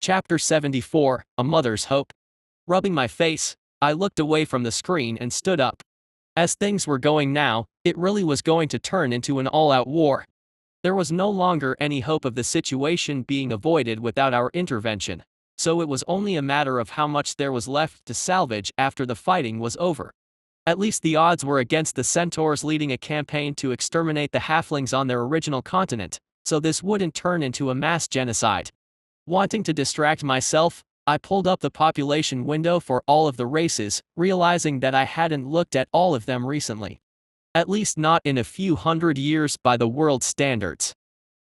Chapter 74, A Mother's Hope. Rubbing my face, I looked away from the screen and stood up. As things were going now, it really was going to turn into an all-out war. There was no longer any hope of the situation being avoided without our intervention, so it was only a matter of how much there was left to salvage after the fighting was over. At least the odds were against the centaurs leading a campaign to exterminate the halflings on their original continent, so this wouldn't turn into a mass genocide. Wanting to distract myself, I pulled up the population window for all of the races, realizing that I hadn't looked at all of them recently. At least not in a few hundred years by the world standards.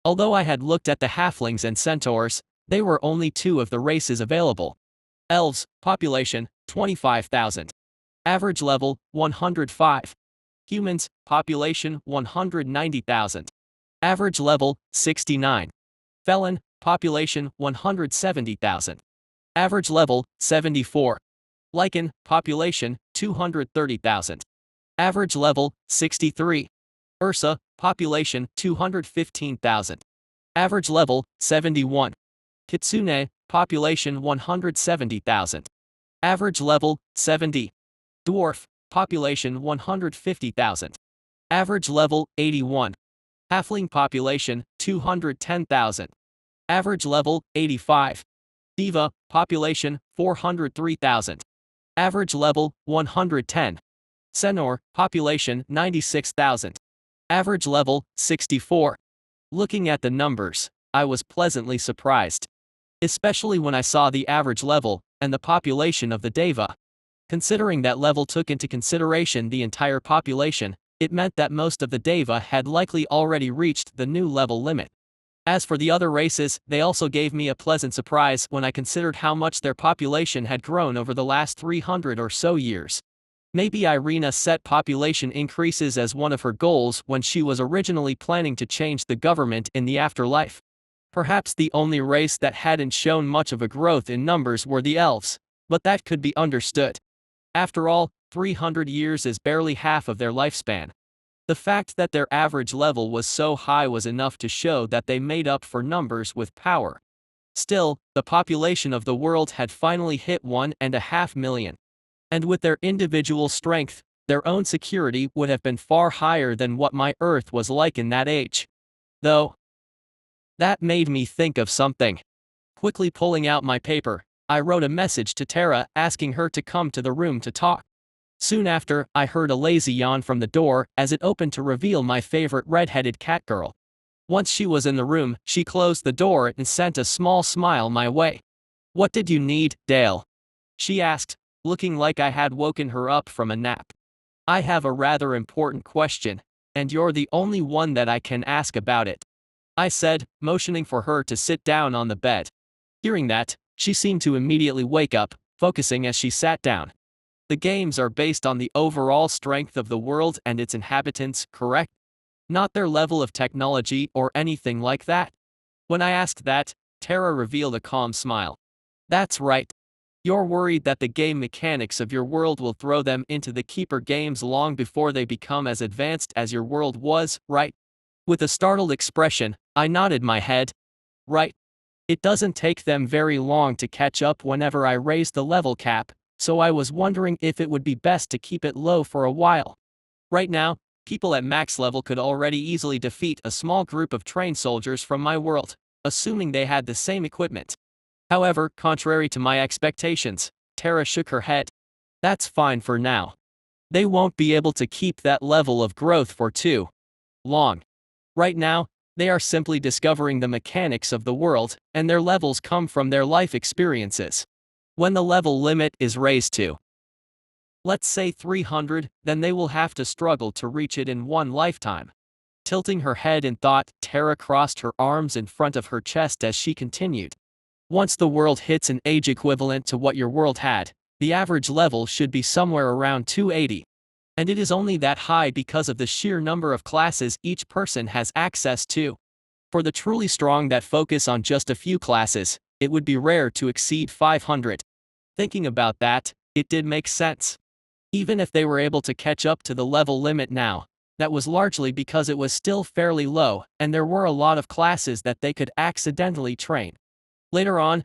Although I had looked at the halflings and centaurs, they were only two of the races available. Elves, population, 25,000. Average level, 105. Humans, population, 190,000. Average level, 69. Felon, population, 170,000. Average level, 74. Lichen, population, 230,000. Average level, 63. Ursa, population, 215,000. Average level, 71. Kitsune, population, 170,000. Average level, 70. Dwarf, population, 150,000. Average level, 81. Halfling population, 210,000. Average level, 85. Diva, population, 403,000. Average level, 110. Centaur, population, 96,000. Average level, 64. Looking at the numbers, I was pleasantly surprised. Especially when I saw the average level, and the population of the Deva. Considering that level took into consideration the entire population, it meant that most of the Deva had likely already reached the new level limit. As for the other races, they also gave me a pleasant surprise when I considered how much their population had grown over the last 300 or so years. Maybe Irina set population increases as one of her goals when she was originally planning to change the government in the afterlife. Perhaps the only race that hadn't shown much of a growth in numbers were the elves, but that could be understood. After all, 300 years is barely half of their lifespan. The fact that their average level was so high was enough to show that they made up for numbers with power. Still, the population of the world had finally hit 1.5 million. And with their individual strength, their own security would have been far higher than what my Earth was like in that age. Though, that made me think of something. Quickly pulling out my paper, I wrote a message to Tara asking her to come to the room to talk. Soon after, I heard a lazy yawn from the door as it opened to reveal my favorite red-headed cat girl. Once she was in the room, she closed the door and sent a small smile my way. "What did you need, Dale?" she asked, looking like I had woken her up from a nap. "I have a rather important question, and you're the only one that I can ask about it," I said, motioning for her to sit down on the bed. Hearing that, she seemed to immediately wake up, focusing as she sat down. "The games are based on the overall strength of the world and its inhabitants, correct? Not their level of technology or anything like that?" When I asked that, Tara revealed a calm smile. "That's right. You're worried that the game mechanics of your world will throw them into the Keeper games long before they become as advanced as your world was, right?" With a startled expression, I nodded my head. "Right. It doesn't take them very long to catch up whenever I raise the level cap, so I was wondering if it would be best to keep it low for a while. Right now, people at max level could already easily defeat a small group of trained soldiers from my world, assuming they had the same equipment." However, contrary to my expectations, Tara shook her head. "That's fine for now. They won't be able to keep that level of growth for too long. Right now, they are simply discovering the mechanics of the world, and their levels come from their life experiences. When the level limit is raised to, let's say 300, then they will have to struggle to reach it in one lifetime." Tilting her head in thought, Tara crossed her arms in front of her chest as she continued. "Once the world hits an age equivalent to what your world had, the average level should be somewhere around 280. And it is only that high because of the sheer number of classes each person has access to. For the truly strong that focus on just a few classes, it would be rare to exceed 500. Thinking about that, it did make sense. Even if they were able to catch up to the level limit now, that was largely because it was still fairly low, and there were a lot of classes that they could accidentally train. Later on,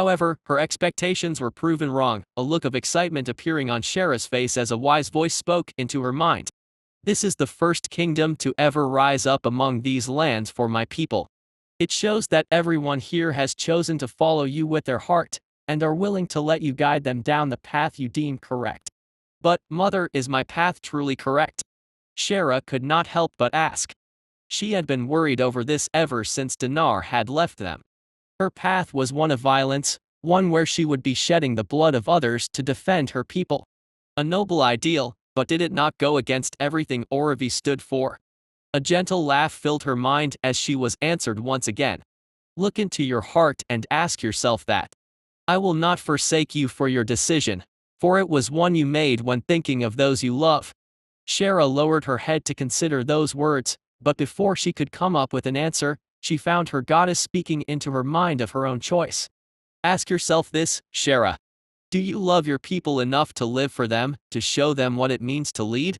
However, her expectations were proven wrong, a look of excitement appearing on Shara's face as a wise voice spoke into her mind. This is the first kingdom to ever rise up among these lands for my people. It shows that everyone here has chosen to follow you with their heart, and are willing to let you guide them down the path you deem correct. But, Mother, is my path truly correct? Shara could not help but ask. She had been worried over this ever since Dinar had left them. Her path was one of violence, one where she would be shedding the blood of others to defend her people. A noble ideal, but did it not go against everything Oravi stood for? A gentle laugh filled her mind as she was answered once again. Look into your heart and ask yourself that. I will not forsake you for your decision, for it was one you made when thinking of those you love. Shara lowered her head to consider those words, but before she could come up with an answer, she found her goddess speaking into her mind of her own choice. Ask yourself this, Shara. Do you love your people enough to live for them, to show them what it means to lead?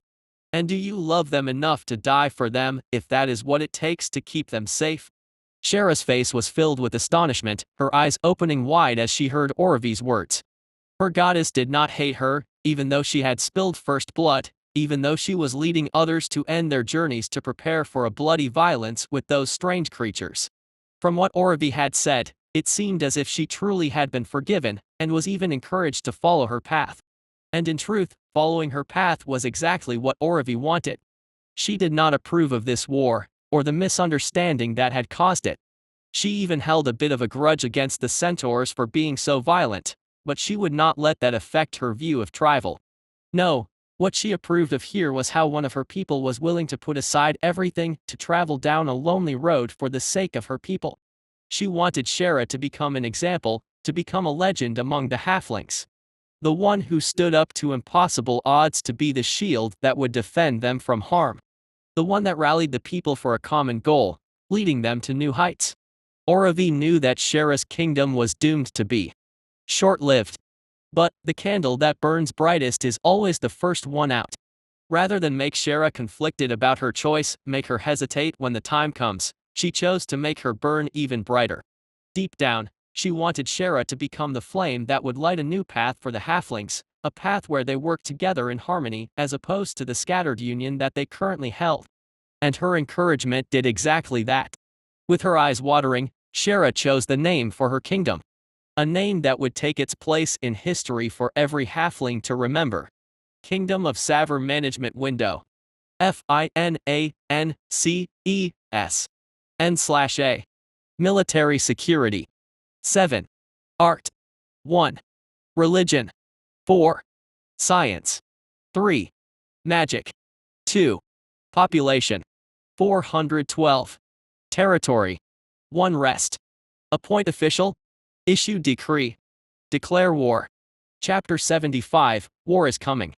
And do you love them enough to die for them, if that is what it takes to keep them safe? Shara's face was filled with astonishment, her eyes opening wide as she heard Oravi's words. Her goddess did not hate her, even though she had spilled first blood, even though she was leading others to end their journeys to prepare for a bloody violence with those strange creatures. From what Oravi had said, it seemed as if she truly had been forgiven, and was even encouraged to follow her path. And in truth, following her path was exactly what Oravi wanted. She did not approve of this war, or the misunderstanding that had caused it. She even held a bit of a grudge against the centaurs for being so violent, but she would not let that affect her view of travel. No, what she approved of here was how one of her people was willing to put aside everything to travel down a lonely road for the sake of her people. She wanted Shara to become an example, to become a legend among the halflings. The one who stood up to impossible odds to be the shield that would defend them from harm. The one that rallied the people for a common goal, leading them to new heights. Oravi knew that Shara's kingdom was doomed to be short-lived. But the candle that burns brightest is always the first one out. Rather than make Shara conflicted about her choice, make her hesitate when the time comes, she chose to make her burn even brighter. Deep down, she wanted Shara to become the flame that would light a new path for the halflings, a path where they worked together in harmony as opposed to the scattered union that they currently held. And her encouragement did exactly that. With her eyes watering, Shara chose the name for her kingdom. A name that would take its place in history for every halfling to remember. Kingdom of Savor Management Window. FINANCES. Military Security. 7. Art. 1. Religion. 4. Science. 3. Magic. 2. Population. 412. Territory. 1 Rest. Appoint official. Issue decree. Declare war. Chapter 75, War is Coming.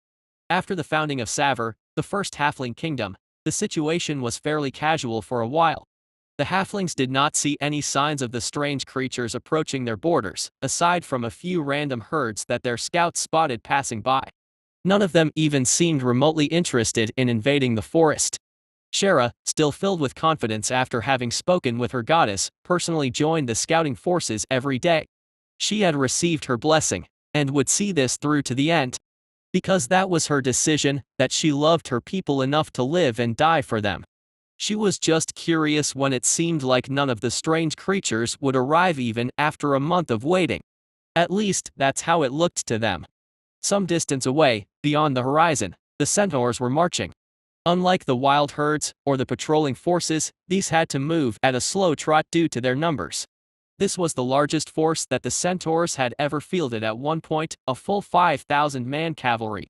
After the founding of Savor, the first halfling kingdom, the situation was fairly casual for a while. The halflings did not see any signs of the strange creatures approaching their borders, aside from a few random herds that their scouts spotted passing by. None of them even seemed remotely interested in invading the forest. Shara, still filled with confidence after having spoken with her goddess, personally joined the scouting forces every day. She had received her blessing, and would see this through to the end. Because that was her decision, that she loved her people enough to live and die for them. She was just curious when it seemed like none of the strange creatures would arrive even after a month of waiting. At least, that's how it looked to them. Some distance away, beyond the horizon, the centaurs were marching. Unlike the wild herds, or the patrolling forces, these had to move at a slow trot due to their numbers. This was the largest force that the centaurs had ever fielded at one point, a full 5,000-man cavalry.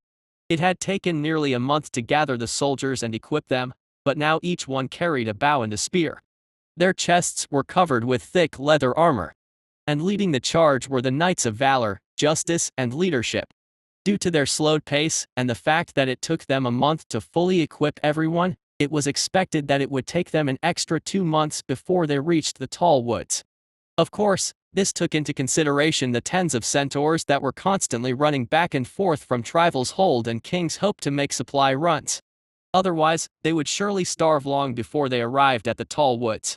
It had taken nearly a month to gather the soldiers and equip them, but now each one carried a bow and a spear. Their chests were covered with thick leather armor. And leading the charge were the knights of valor, justice, and leadership. Due to their slowed pace, and the fact that it took them a month to fully equip everyone, it was expected that it would take them an extra 2 months before they reached the tall woods. Of course, this took into consideration the tens of centaurs that were constantly running back and forth from Trival's Hold and King's Hope to make supply runs. Otherwise, they would surely starve long before they arrived at the tall woods.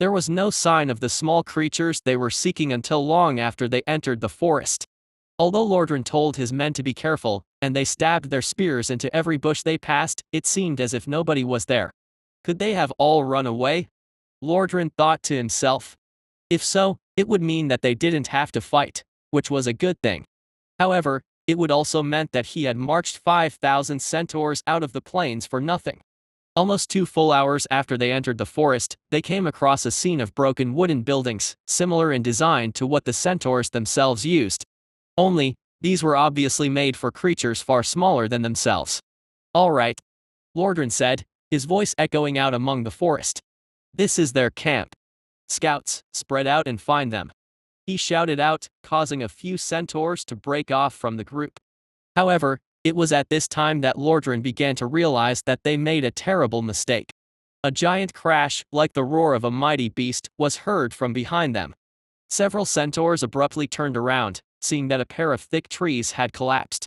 There was no sign of the small creatures they were seeking until long after they entered the forest. Although Lordran told his men to be careful, and they stabbed their spears into every bush they passed, it seemed as if nobody was there. Could they have all run away? Lordran thought to himself. If so, it would mean that they didn't have to fight, which was a good thing. However, it would also meant that he had marched 5,000 centaurs out of the plains for nothing. Almost 2 full hours after they entered the forest, they came across a scene of broken wooden buildings, similar in design to what the centaurs themselves used. Only, these were obviously made for creatures far smaller than themselves. "All right," Lordran said, his voice echoing out among the forest. "This is their camp. Scouts, spread out and find them," he shouted out, causing a few centaurs to break off from the group. However, it was at this time that Lordran began to realize that they made a terrible mistake. A giant crash, like the roar of a mighty beast, was heard from behind them. Several centaurs abruptly turned around, seeing that a pair of thick trees had collapsed.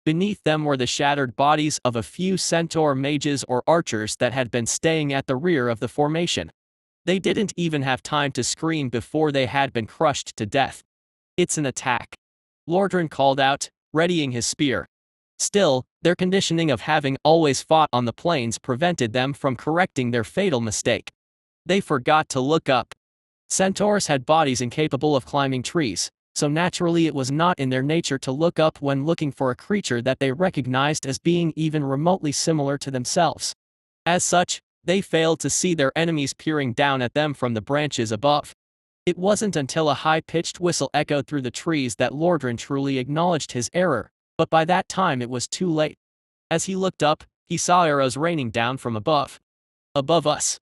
Beneath them were the shattered bodies of a few centaur mages or archers that had been staying at the rear of the formation. They didn't even have time to scream before they had been crushed to death. "It's an attack," Lordran called out, readying his spear. Still, their conditioning of having always fought on the plains prevented them from correcting their fatal mistake. They forgot to look up. Centaurs had bodies incapable of climbing trees, so naturally it was not in their nature to look up when looking for a creature that they recognized as being even remotely similar to themselves. As such, they failed to see their enemies peering down at them from the branches above. It wasn't until a high-pitched whistle echoed through the trees that Lordran truly acknowledged his error, but by that time it was too late. As he looked up, he saw arrows raining down from above. "Above us!"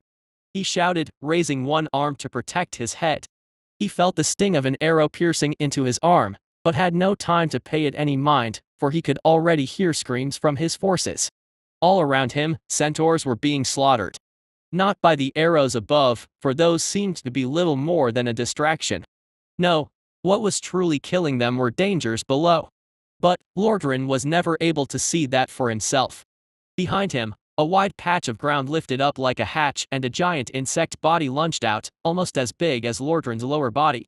he shouted, raising one arm to protect his head. He felt the sting of an arrow piercing into his arm, but had no time to pay it any mind, for he could already hear screams from his forces. All around him, centaurs were being slaughtered. Not by the arrows above, for those seemed to be little more than a distraction. No, what was truly killing them were dangers below. But Lordran was never able to see that for himself. Behind him, a wide patch of ground lifted up like a hatch and a giant insect body lunged out, almost as big as Lordran's lower body.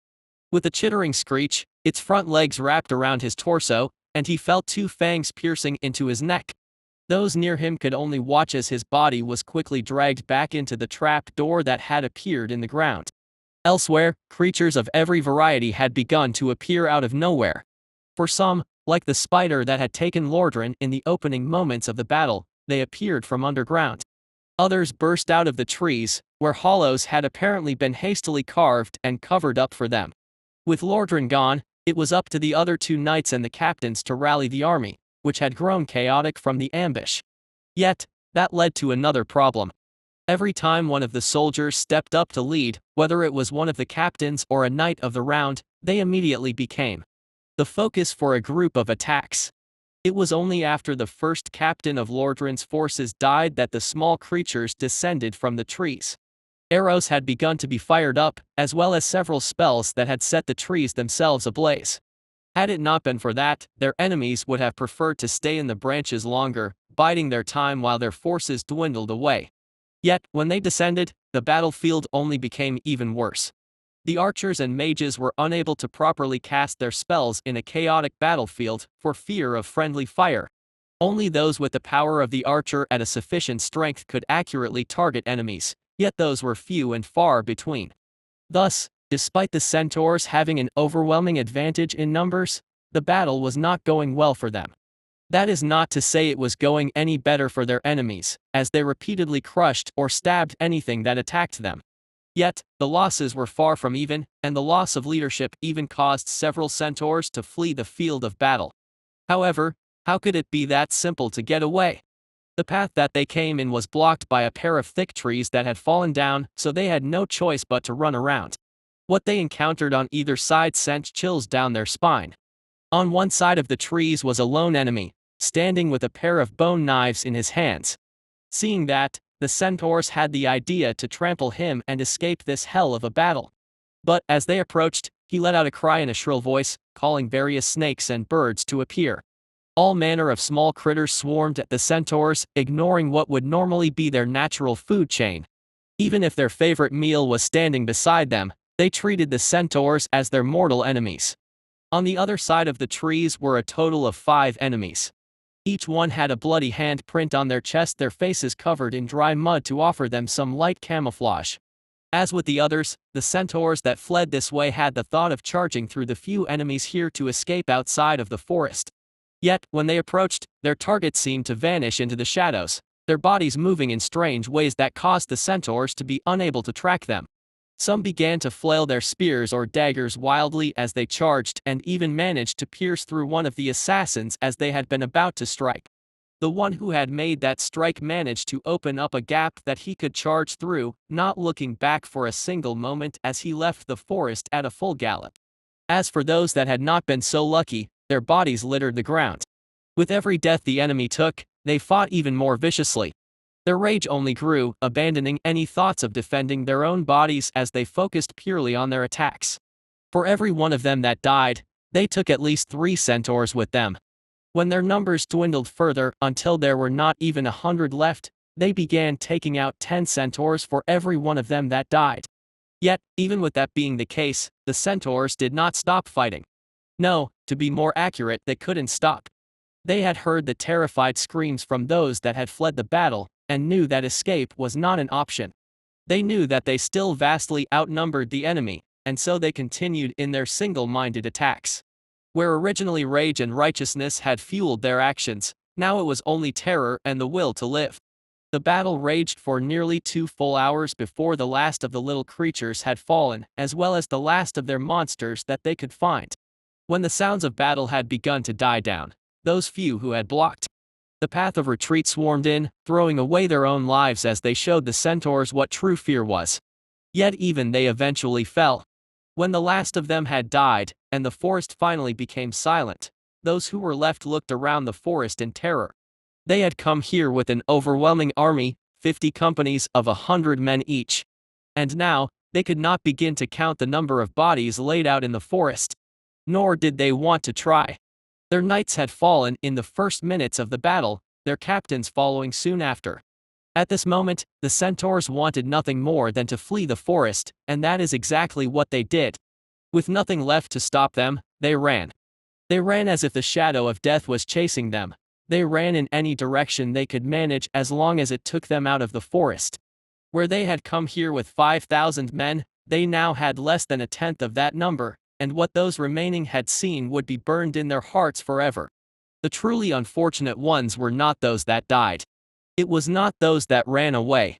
With a chittering screech, its front legs wrapped around his torso, and he felt 2 fangs piercing into his neck. Those near him could only watch as his body was quickly dragged back into the trap door that had appeared in the ground. Elsewhere, creatures of every variety had begun to appear out of nowhere. For some, like the spider that had taken Lordran in the opening moments of the battle, they appeared from underground. Others burst out of the trees, where hollows had apparently been hastily carved and covered up for them. With Lordran gone, it was up to the other 2 knights and the captains to rally the army, which had grown chaotic from the ambush. Yet, that led to another problem. Every time one of the soldiers stepped up to lead, whether it was one of the captains or a knight of the round, they immediately became the focus for a group of attacks. It was only after the first captain of Lordran's forces died that the small creatures descended from the trees. Arrows had begun to be fired up, as well as several spells that had set the trees themselves ablaze. Had it not been for that, their enemies would have preferred to stay in the branches longer, biding their time while their forces dwindled away. Yet, when they descended, the battlefield only became even worse. The archers and mages were unable to properly cast their spells in a chaotic battlefield for fear of friendly fire. Only those with the power of the archer at a sufficient strength could accurately target enemies, yet those were few and far between. Thus, despite the centaurs having an overwhelming advantage in numbers, the battle was not going well for them. That is not to say it was going any better for their enemies, as they repeatedly crushed or stabbed anything that attacked them. Yet, the losses were far from even, and the loss of leadership even caused several centaurs to flee the field of battle. However, how could it be that simple to get away? The path that they came in was blocked by a pair of thick trees that had fallen down, so they had no choice but to run around. What they encountered on either side sent chills down their spine. On one side of the trees was a lone enemy, standing with a pair of bone knives in his hands. Seeing that, the centaurs had the idea to trample him and escape this hell of a battle. But as they approached, he let out a cry in a shrill voice, calling various snakes and birds to appear. All manner of small critters swarmed at the centaurs, ignoring what would normally be their natural food chain. Even if their favorite meal was standing beside them, they treated the centaurs as their mortal enemies. On the other side of the trees were a total of 5 enemies. Each one had a bloody handprint on their chest, their faces covered in dry mud to offer them some light camouflage. As with the others, the centaurs that fled this way had the thought of charging through the few enemies here to escape outside of the forest. Yet, when they approached, their target seemed to vanish into the shadows, their bodies moving in strange ways that caused the centaurs to be unable to track them. Some began to flail their spears or daggers wildly as they charged and even managed to pierce through one of the assassins as they had been about to strike. The one who had made that strike managed to open up a gap that he could charge through, not looking back for a single moment as he left the forest at a full gallop. As for those that had not been so lucky, their bodies littered the ground. With every death the enemy took, they fought even more viciously. Their rage only grew, abandoning any thoughts of defending their own bodies as they focused purely on their attacks. For every one of them that died, they took at least 3 centaurs with them. When their numbers dwindled further until there were not even 100 left, they began taking out 10 centaurs for every one of them that died. Yet, even with that being the case, the centaurs did not stop fighting. No, to be more accurate, they couldn't stop. They had heard the terrified screams from those that had fled the battle, and knew that escape was not an option. They knew that they still vastly outnumbered the enemy, and so they continued in their single-minded attacks. Where originally rage and righteousness had fueled their actions, now it was only terror and the will to live. The battle raged for nearly 2 full hours before the last of the little creatures had fallen, as well as the last of their monsters that they could find. When the sounds of battle had begun to die down, those few who had blocked the path of retreat swarmed in, throwing away their own lives as they showed the centaurs what true fear was. Yet even they eventually fell. When the last of them had died, and the forest finally became silent, those who were left looked around the forest in terror. They had come here with an overwhelming army, 50 companies of 100 men each. And now, they could not begin to count the number of bodies laid out in the forest. Nor did they want to try. Their knights had fallen in the first minutes of the battle, their captains following soon after. At this moment, the centaurs wanted nothing more than to flee the forest, and that is exactly what they did. With nothing left to stop them, they ran. They ran as if the shadow of death was chasing them. They ran in any direction they could manage as long as it took them out of the forest. Where they had come here with 5,000 men, they now had less than 1/10 of that number, and what those remaining had seen would be burned in their hearts forever. The truly unfortunate ones were not those that died. It was not those that ran away.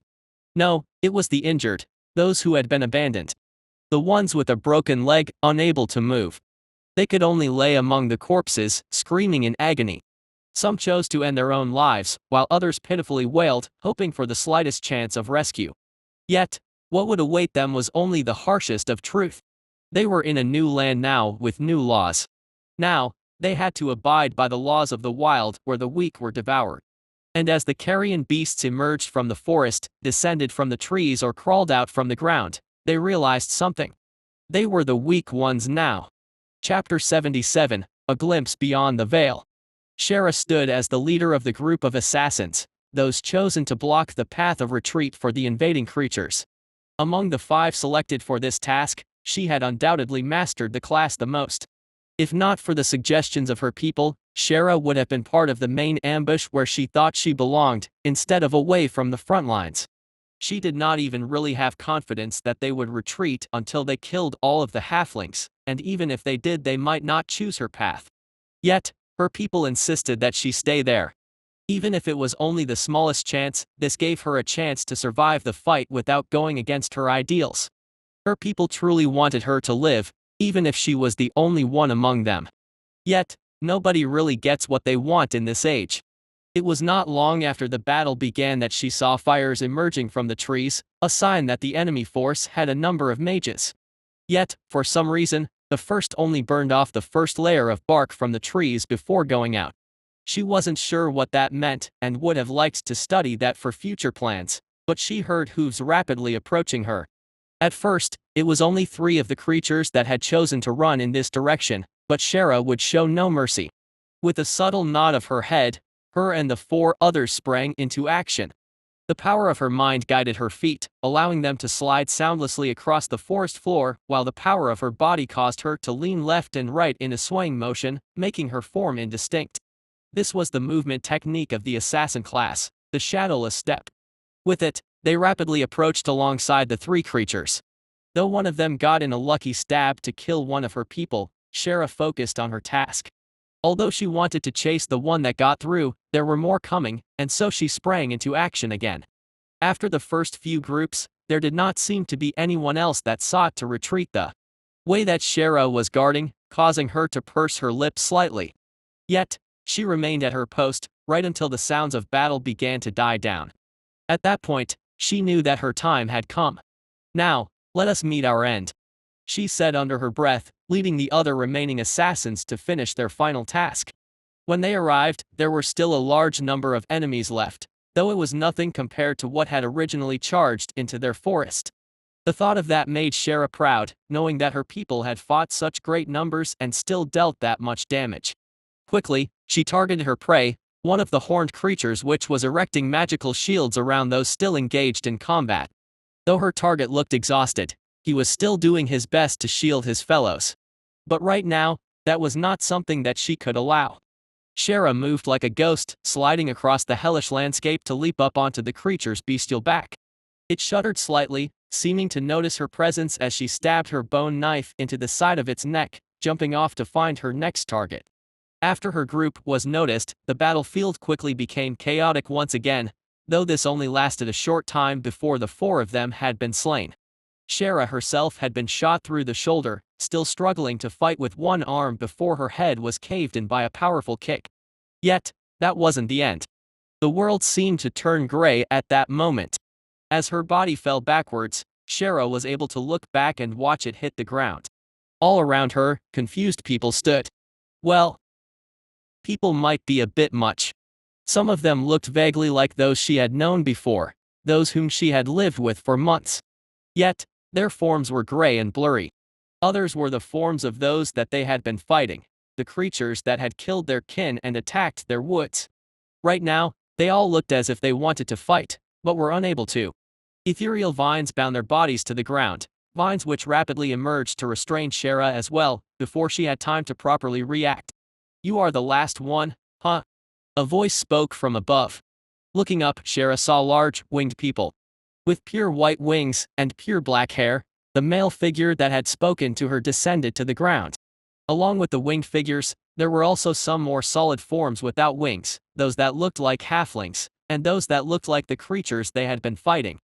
No, it was the injured, those who had been abandoned. The ones with a broken leg, unable to move. They could only lay among the corpses, screaming in agony. Some chose to end their own lives, while others pitifully wailed, hoping for the slightest chance of rescue. Yet, what would await them was only the harshest of truth. They were in a new land now, with new laws. Now, they had to abide by the laws of the wild, where the weak were devoured. And as the carrion beasts emerged from the forest, descended from the trees or crawled out from the ground, they realized something. They were the weak ones now. Chapter 77, A Glimpse Beyond the Veil. Shara stood as the leader of the group of assassins, those chosen to block the path of retreat for the invading creatures. Among the 5 selected for this task, she had undoubtedly mastered the class the most. If not for the suggestions of her people, Shara would have been part of the main ambush where she thought she belonged, instead of away from the front lines. She did not even really have confidence that they would retreat until they killed all of the halflings, and even if they did, they might not choose her path. Yet, her people insisted that she stay there. Even if it was only the smallest chance, this gave her a chance to survive the fight without going against her ideals. Her people truly wanted her to live, even if she was the only one among them. Yet, nobody really gets what they want in this age. It was not long after the battle began that she saw fires emerging from the trees, a sign that the enemy force had a number of mages. Yet, for some reason, the first only burned off the first layer of bark from the trees before going out. She wasn't sure what that meant and would have liked to study that for future plans, but she heard hooves rapidly approaching her. At first, it was only 3 of the creatures that had chosen to run in this direction, but Shara would show no mercy. With a subtle nod of her head, her and the 4 others sprang into action. The power of her mind guided her feet, allowing them to slide soundlessly across the forest floor, while the power of her body caused her to lean left and right in a swaying motion, making her form indistinct. This was the movement technique of the assassin class, the shadowless step. With it, they rapidly approached alongside the three creatures. Though one of them got in a lucky stab to kill one of her people, Shara focused on her task. Although she wanted to chase the one that got through, there were more coming, and so she sprang into action again. After the first few groups, there did not seem to be anyone else that sought to retreat the way that Shara was guarding, causing her to purse her lips slightly. Yet, she remained at her post, right until the sounds of battle began to die down. At that point, she knew that her time had come. Now, let us meet our end, she said under her breath, leading the other remaining assassins to finish their final task. When they arrived, there were still a large number of enemies left, though it was nothing compared to what had originally charged into their forest. The thought of that made Shara proud, knowing that her people had fought such great numbers and still dealt that much damage. Quickly, she targeted her prey, one of the horned creatures which was erecting magical shields around those still engaged in combat. Though her target looked exhausted, he was still doing his best to shield his fellows. But right now, that was not something that she could allow. Shara moved like a ghost, sliding across the hellish landscape to leap up onto the creature's bestial back. It shuddered slightly, seeming to notice her presence as she stabbed her bone knife into the side of its neck, jumping off to find her next target. After her group was noticed, the battlefield quickly became chaotic once again, though this only lasted a short time before the four of them had been slain. Shara herself had been shot through the shoulder, still struggling to fight with one arm before her head was caved in by a powerful kick. Yet, that wasn't the end. The world seemed to turn gray at that moment. As her body fell backwards, Shara was able to look back and watch it hit the ground. All around her, confused people stood. Well, people might be a bit much. Some of them looked vaguely like those she had known before, those whom she had lived with for months. Yet, their forms were gray and blurry. Others were the forms of those that they had been fighting, the creatures that had killed their kin and attacked their woods. Right now, they all looked as if they wanted to fight, but were unable to. Ethereal vines bound their bodies to the ground, vines which rapidly emerged to restrain Shara as well, before she had time to properly react. "You are the last one, huh?" A voice spoke from above. Looking up, Shara saw large, winged people. With pure white wings and pure black hair, the male figure that had spoken to her descended to the ground. Along with the winged figures, there were also some more solid forms without wings, those that looked like halflings, and those that looked like the creatures they had been fighting.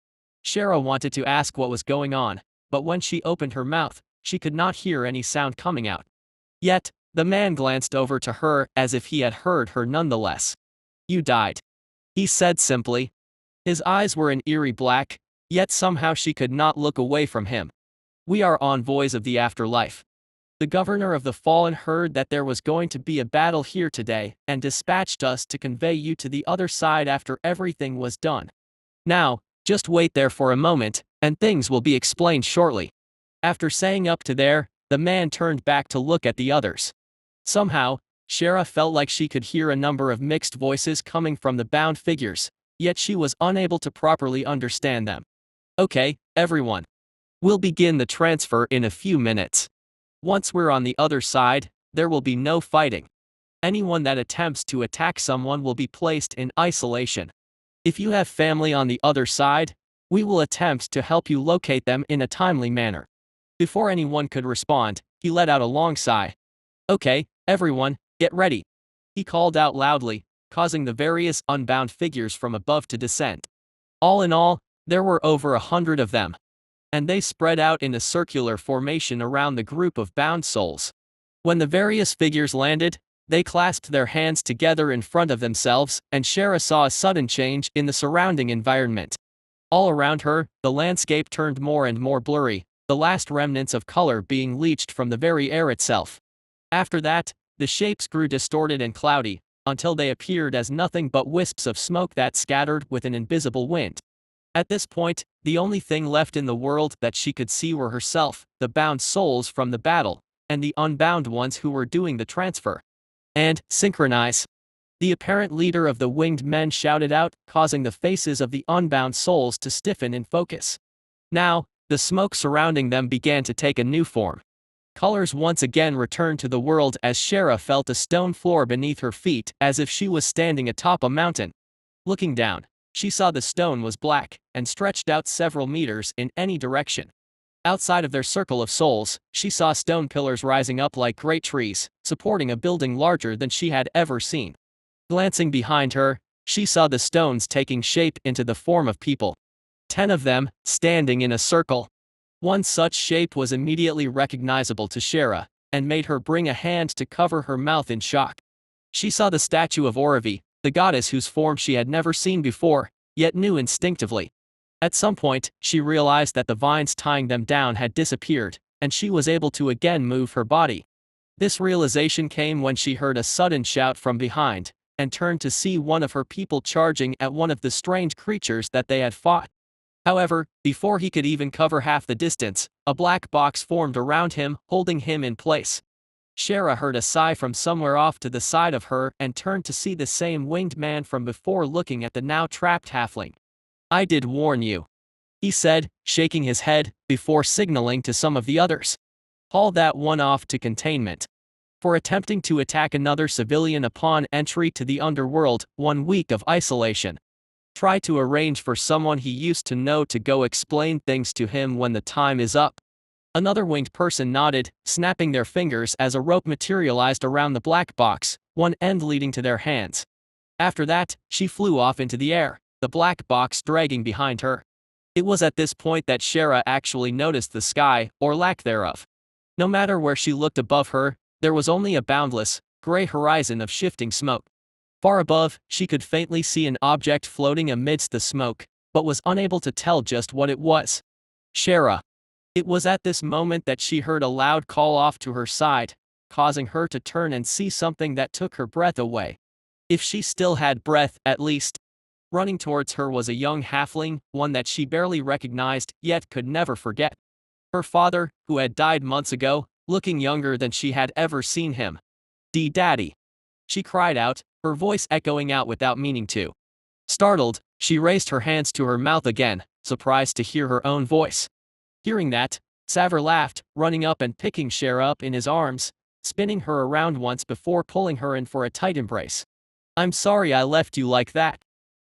Shara wanted to ask what was going on, but when she opened her mouth, she could not hear any sound coming out. Yet, the man glanced over to her as if he had heard her nonetheless. "You died," he said simply. His eyes were an eerie black, yet somehow she could not look away from him. "We are envoys of the afterlife. The governor of the fallen heard that there was going to be a battle here today and dispatched us to convey you to the other side after everything was done. Now, just wait there for a moment, and things will be explained shortly." After saying up to there, the man turned back to look at the others. Somehow, Shara felt like she could hear a number of mixed voices coming from the bound figures, yet she was unable to properly understand them. "Okay, everyone. We'll begin the transfer in a few minutes. Once we're on the other side, there will be no fighting. Anyone that attempts to attack someone will be placed in isolation. If you have family on the other side, we will attempt to help you locate them in a timely manner." Before anyone could respond, he let out a long sigh. "Okay, everyone, get ready," he called out loudly, causing the various unbound figures from above to descend. All in all, there were over 100 of them, and they spread out in a circular formation around the group of bound souls. When the various figures landed, they clasped their hands together in front of themselves, and Shara saw a sudden change in the surrounding environment. All around her, the landscape turned more and more blurry, the last remnants of color being leached from the very air itself. After that, the shapes grew distorted and cloudy, until they appeared as nothing but wisps of smoke that scattered with an invisible wind. At this point, the only thing left in the world that she could see were herself, the bound souls from the battle, and the unbound ones who were doing the transfer. And synchronize. The apparent leader of the winged men shouted out, causing the faces of the unbound souls to stiffen in focus. Now, the smoke surrounding them began to take a new form. Colors once again returned to the world as Shara felt a stone floor beneath her feet as if she was standing atop a mountain. Looking down, she saw the stone was black and stretched out several meters in any direction. Outside of their circle of souls, she saw stone pillars rising up like great trees, supporting a building larger than she had ever seen. Glancing behind her, she saw the stones taking shape into the form of people. 10 of them, standing in a circle. One such shape was immediately recognizable to Shara, and made her bring a hand to cover her mouth in shock. She saw the statue of Oravi, the goddess whose form she had never seen before, yet knew instinctively. At some point, she realized that the vines tying them down had disappeared, and she was able to again move her body. This realization came when she heard a sudden shout from behind, and turned to see one of her people charging at one of the strange creatures that they had fought. However, before he could even cover half the distance, a black box formed around him, holding him in place. Shara heard a sigh from somewhere off to the side of her and turned to see the same winged man from before looking at the now trapped halfling. "I did warn you," he said, shaking his head, before signaling to some of the others. "Haul that one off to containment. For attempting to attack another civilian upon entry to the underworld, 1 week of isolation. Try to arrange for someone he used to know to go explain things to him when the time is up." Another winged person nodded, snapping their fingers as a rope materialized around the black box, one end leading to their hands. After that, she flew off into the air, the black box dragging behind her. It was at this point that Shara actually noticed the sky, or lack thereof. No matter where she looked above her, there was only a boundless, gray horizon of shifting smoke. Far above, she could faintly see an object floating amidst the smoke, but was unable to tell just what it was. Shara. It was at this moment that she heard a loud call off to her side, causing her to turn and see something that took her breath away. If she still had breath, at least. Running towards her was a young halfling, one that she barely recognized, yet could never forget. Her father, who had died months ago, looking younger than she had ever seen him. "Daddy!" she cried out, her voice echoing out without meaning to. Startled, she raised her hands to her mouth again, surprised to hear her own voice. Hearing that, Saver laughed, running up and picking Shara up in his arms, spinning her around once before pulling her in for a tight embrace. "I'm sorry I left you like that,"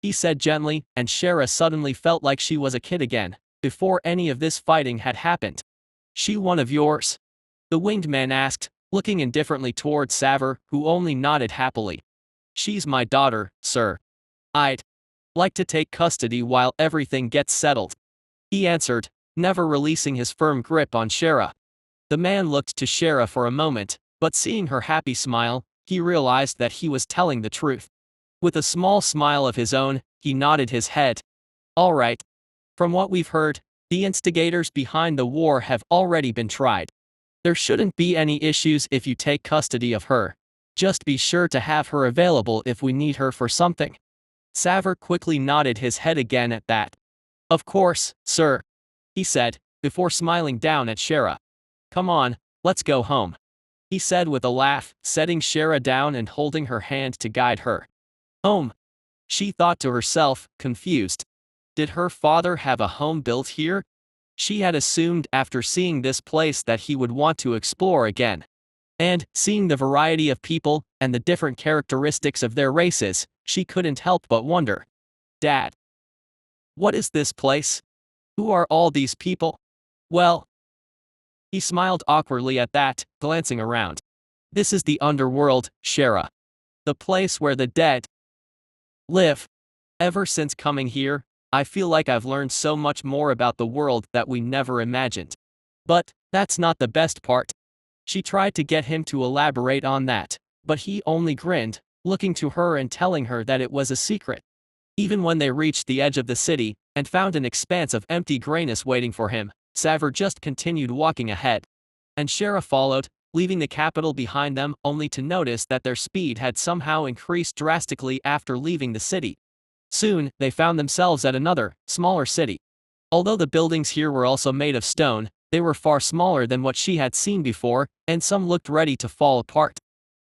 he said gently, and Shara suddenly felt like she was a kid again, before any of this fighting had happened. "She one of yours?" the winged man asked, looking indifferently toward Saver, who only nodded happily. "She's my daughter, sir. I'd like to take custody while everything gets settled," he answered, never releasing his firm grip on Shara. The man looked to Shara for a moment, but seeing her happy smile, he realized that he was telling the truth. With a small smile of his own, he nodded his head. "All right. From what we've heard, the instigators behind the war have already been tried. There shouldn't be any issues if you take custody of her. Just be sure to have her available if we need her for something." Saver quickly nodded his head again at that. "Of course, sir," he said, before smiling down at Shara. "Come on, let's go home," he said with a laugh, setting Shara down and holding her hand to guide her. "Home?" she thought to herself, confused. Did her father have a home built here? She had assumed after seeing this place that he would want to explore again. And, seeing the variety of people, and the different characteristics of their races, she couldn't help but wonder. "Dad, what is this place? Who are all these people?" "Well," he smiled awkwardly at that, glancing around. "This is the underworld, Shara. The place where the dead live. Ever since coming here, I feel like I've learned so much more about the world that we never imagined. But, that's not the best part." She tried to get him to elaborate on that, but he only grinned, looking to her and telling her that it was a secret. Even when they reached the edge of the city, and found an expanse of empty grayness waiting for him, Saver just continued walking ahead. And Shara followed, leaving the capital behind them only to notice that their speed had somehow increased drastically after leaving the city. Soon, they found themselves at another, smaller city. Although the buildings here were also made of stone, they were far smaller than what she had seen before, and some looked ready to fall apart.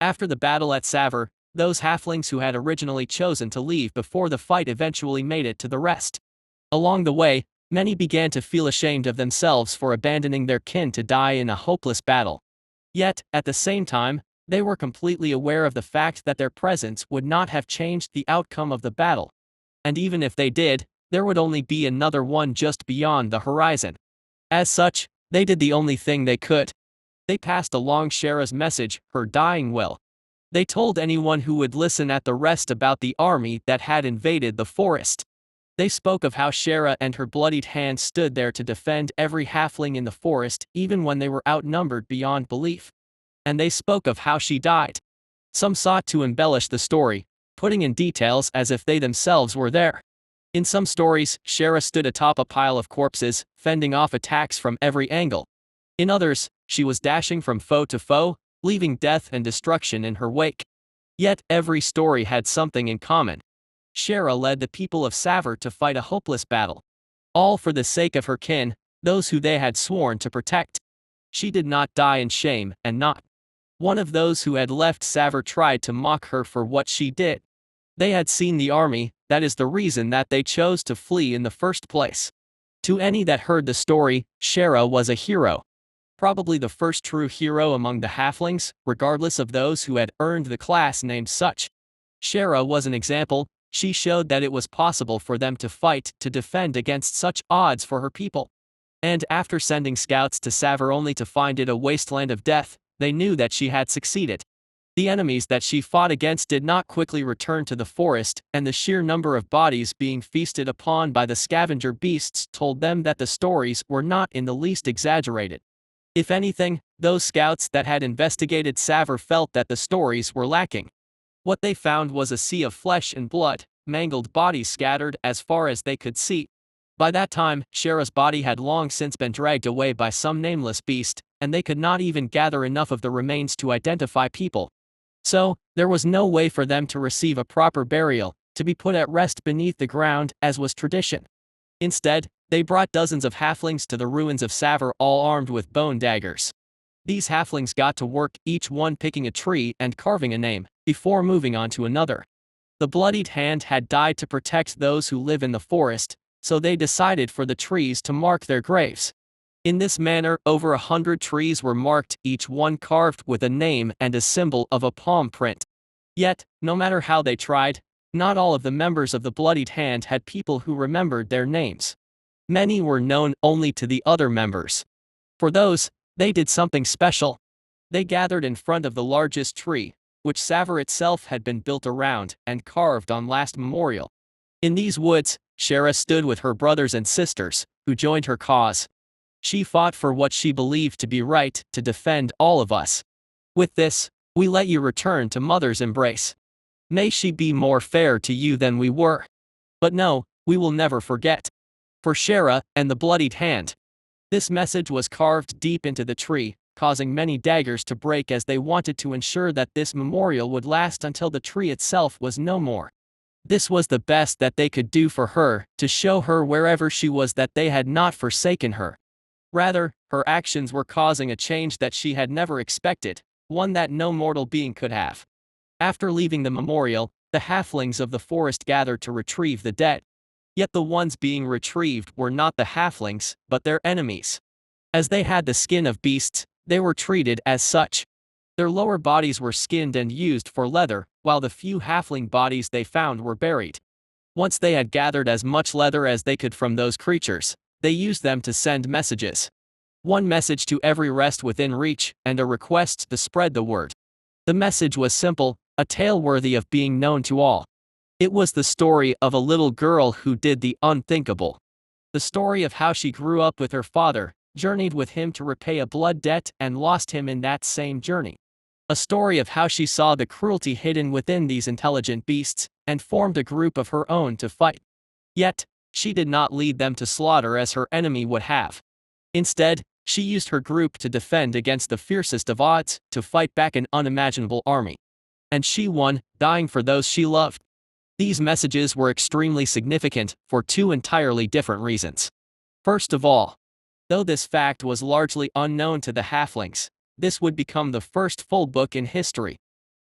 After the battle at Savor, those halflings who had originally chosen to leave before the fight eventually made it to the rest. Along the way, many began to feel ashamed of themselves for abandoning their kin to die in a hopeless battle. Yet, at the same time, they were completely aware of the fact that their presence would not have changed the outcome of the battle. And even if they did, there would only be another one just beyond the horizon. As such, they did the only thing they could. They passed along Shara's message, her dying will. They told anyone who would listen at the rest about the army that had invaded the forest. They spoke of how Shara and her bloodied hand stood there to defend every halfling in the forest even when they were outnumbered beyond belief. And they spoke of how she died. Some sought to embellish the story, putting in details as if they themselves were there. In some stories, Shara stood atop a pile of corpses, fending off attacks from every angle. In others, she was dashing from foe to foe, leaving death and destruction in her wake. Yet every story had something in common. Shara led the people of Savor to fight a hopeless battle. All for the sake of her kin, those who they had sworn to protect. She did not die in shame, and not one of those who had left Savor tried to mock her for what she did. They had seen the army, that is the reason that they chose to flee in the first place. To any that heard the story, Shara was a hero. Probably the first true hero among the halflings, regardless of those who had earned the class named such. Shara was an example. She showed that it was possible for them to fight to defend against such odds for her people. And after sending scouts to Savor only to find it a wasteland of death, they knew that she had succeeded. The enemies that she fought against did not quickly return to the forest, and the sheer number of bodies being feasted upon by the scavenger beasts told them that the stories were not in the least exaggerated. If anything, those scouts that had investigated Savor felt that the stories were lacking. What they found was a sea of flesh and blood, mangled bodies scattered as far as they could see. By that time, Shara's body had long since been dragged away by some nameless beast, and they could not even gather enough of the remains to identify people. So, there was no way for them to receive a proper burial, to be put at rest beneath the ground, as was tradition. Instead, they brought dozens of halflings to the ruins of Savor, all armed with bone daggers. These halflings got to work, each one picking a tree and carving a name, before moving on to another. The bloodied hand had died to protect those who live in the forest, so they decided for the trees to mark their graves. In this manner, over 100 trees were marked, each one carved with a name and a symbol of a palm print. Yet, no matter how they tried, not all of the members of the Bloodied Hand had people who remembered their names. Many were known only to the other members. For those, they did something special. They gathered in front of the largest tree, which Savor itself had been built around and carved on last memorial. In these woods, Shara stood with her brothers and sisters, who joined her cause. She fought for what she believed to be right, to defend all of us. With this, we let you return to Mother's embrace. May she be more fair to you than we were. But no, we will never forget. For Shara and the Bloodied Hand. This message was carved deep into the tree, causing many daggers to break as they wanted to ensure that this memorial would last until the tree itself was no more. This was the best that they could do for her, to show her wherever she was that they had not forsaken her. Rather, her actions were causing a change that she had never expected, one that no mortal being could have. After leaving the memorial, the halflings of the forest gathered to retrieve the dead. Yet the ones being retrieved were not the halflings, but their enemies. As they had the skin of beasts, they were treated as such. Their lower bodies were skinned and used for leather, while the few halfling bodies they found were buried. Once they had gathered as much leather as they could from those creatures, they used them to send messages. One message to every rest within reach, and a request to spread the word. The message was simple, a tale worthy of being known to all. It was the story of a little girl who did the unthinkable. The story of how she grew up with her father, journeyed with him to repay a blood debt and lost him in that same journey. A story of how she saw the cruelty hidden within these intelligent beasts, and formed a group of her own to fight. Yet, she did not lead them to slaughter as her enemy would have. Instead, she used her group to defend against the fiercest of odds, to fight back an unimaginable army. And she won, dying for those she loved. These messages were extremely significant, for two entirely different reasons. First of all, though this fact was largely unknown to the halflings, this would become the first full book in history.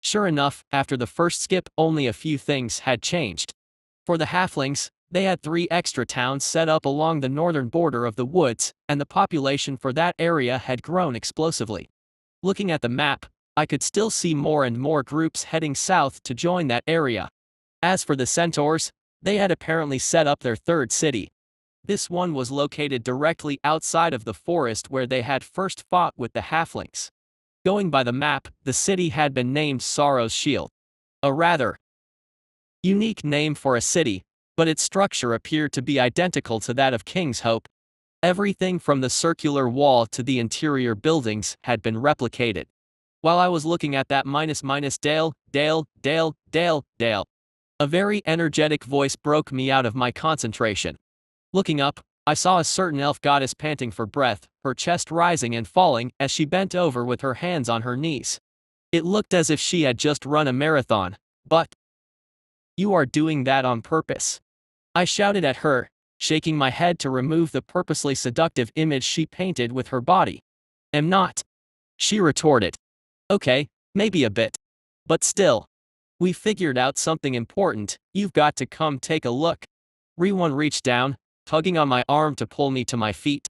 Sure enough, after the first skip, only a few things had changed. For the halflings, they had 3 extra towns set up along the northern border of the woods, and the population for that area had grown explosively. Looking at the map, I could still see more and more groups heading south to join that area. As for the centaurs, they had apparently set up their 3rd city. This one was located directly outside of the forest where they had first fought with the halflings. Going by the map, the city had been named Sorrow's Shield. A rather unique name for a city, but its structure appeared to be identical to that of King's Hope. Everything from the circular wall to the interior buildings had been replicated. While I was looking at that Dale, a very energetic voice broke me out of my concentration. Looking up, I saw a certain elf goddess panting for breath, her chest rising and falling as she bent over with her hands on her knees. It looked as if she had just run a marathon, but you are doing that on purpose. I shouted at her, shaking my head to remove the purposely seductive image she painted with her body. Am not. She retorted. Okay, maybe a bit. But still. We figured out something important, you've got to come take a look. Riwon reached down, tugging on my arm to pull me to my feet.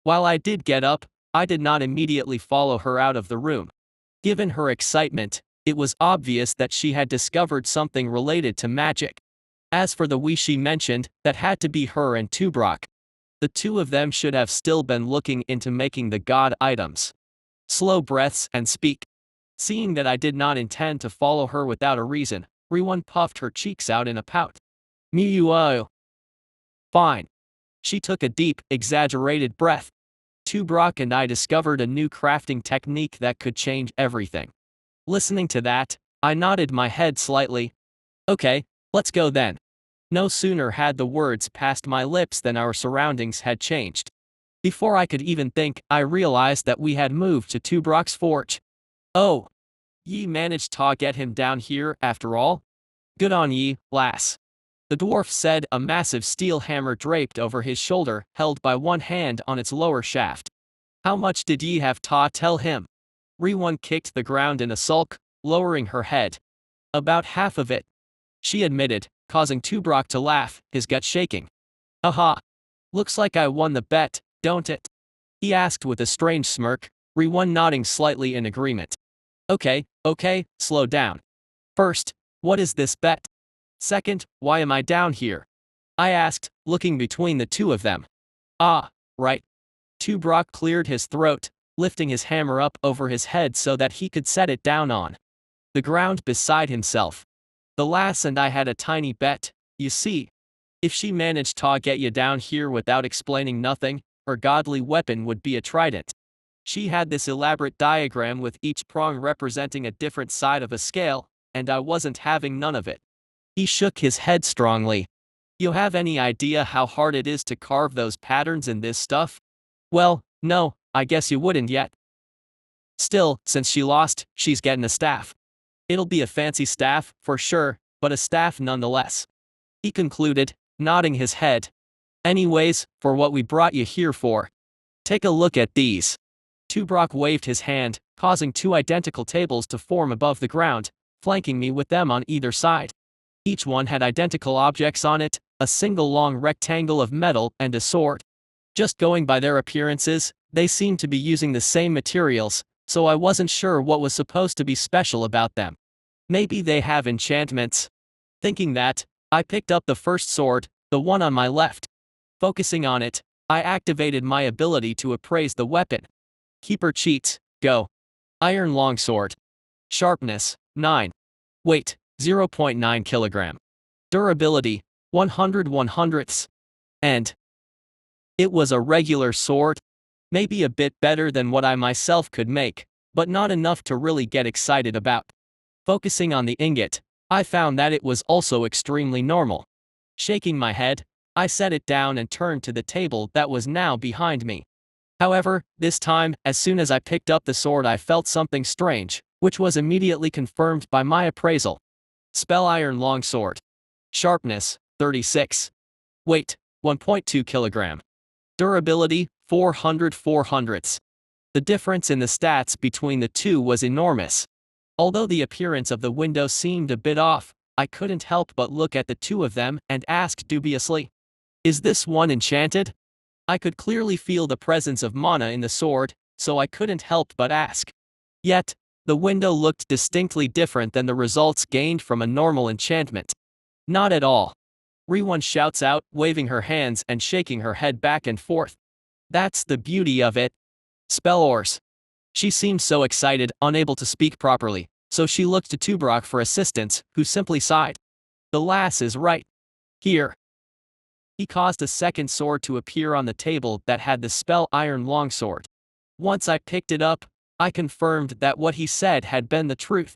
While I did get up, I did not immediately follow her out of the room. Given her excitement, it was obvious that she had discovered something related to magic. As for the we she mentioned, that had to be her and Tubrok. The two of them should have still been looking into making the god items. Slow breaths and speak. Seeing that I did not intend to follow her without a reason, Riwon puffed her cheeks out in a pout. Miuo. Fine. She took a deep, exaggerated breath. Tubrok and I discovered a new crafting technique that could change everything. Listening to that, I nodded my head slightly. Okay, let's go then. No sooner had the words passed my lips than our surroundings had changed. Before I could even think, I realized that we had moved to Tubrok's forge. Oh. Ye managed to get him down here, after all? Good on ye, lass. The dwarf said, a massive steel hammer draped over his shoulder, held by one hand on its lower shaft. How much did ye have to tell him? Riwon kicked the ground in a sulk, lowering her head. About half of it. She admitted, causing Tubrok to laugh, his gut shaking. Aha. Looks like I won the bet, don't it? He asked with a strange smirk, Riwon nodding slightly in agreement. Okay, slow down. First, what is this bet? Second, why am I down here? I asked, looking between the two of them. Ah, right. Tubrok cleared his throat, lifting his hammer up over his head so that he could set it down on the ground beside himself. The lass and I had a tiny bet, you see. If she managed to get you down here without explaining nothing, her godly weapon would be a trident. She had this elaborate diagram with each prong representing a different side of a scale, and I wasn't having none of it. He shook his head strongly. You have any idea how hard it is to carve those patterns in this stuff? Well, no, I guess you wouldn't yet. Still, since she lost, she's getting a staff. It'll be a fancy staff, for sure, but a staff nonetheless. He concluded, nodding his head. Anyways, for what we brought you here for. Take a look at these. Tubrok waved his hand, causing 2 identical tables to form above the ground, flanking me with them on either side. Each one had identical objects on it, a single long rectangle of metal and a sword. Just going by their appearances, they seemed to be using the same materials, so I wasn't sure what was supposed to be special about them. Maybe they have enchantments. Thinking that, I picked up the first sword, the one on my left. Focusing on it, I activated my ability to appraise the weapon. Keeper cheats, go. Iron longsword. Sharpness, 9. Weight, 0.9 kilogram. Durability, 100/100ths. And it was a regular sword. Maybe a bit better than what I myself could make, but not enough to really get excited about. Focusing on the ingot, I found that it was also extremely normal. Shaking my head, I set it down and turned to the table that was now behind me. However, this time, as soon as I picked up the sword I felt something strange, which was immediately confirmed by my appraisal. Spell Iron Longsword. Sharpness, 36. Weight, 1.2 kilogram. Durability, 400/400ths. The difference in the stats between the two was enormous. Although the appearance of the window seemed a bit off, I couldn't help but look at the two of them and ask dubiously, "Is this one enchanted?" I could clearly feel the presence of mana in the sword, so I couldn't help but ask. Yet, the window looked distinctly different than the results gained from a normal enchantment. Not at all. Riwon shouts out, waving her hands and shaking her head back and forth. That's the beauty of it. Spellores. She seemed so excited, unable to speak properly, so she looked to Tubrok for assistance, who simply sighed. The lass is right. Here. He caused a second sword to appear on the table that had the spell iron longsword. Once I picked it up, I confirmed that what he said had been the truth.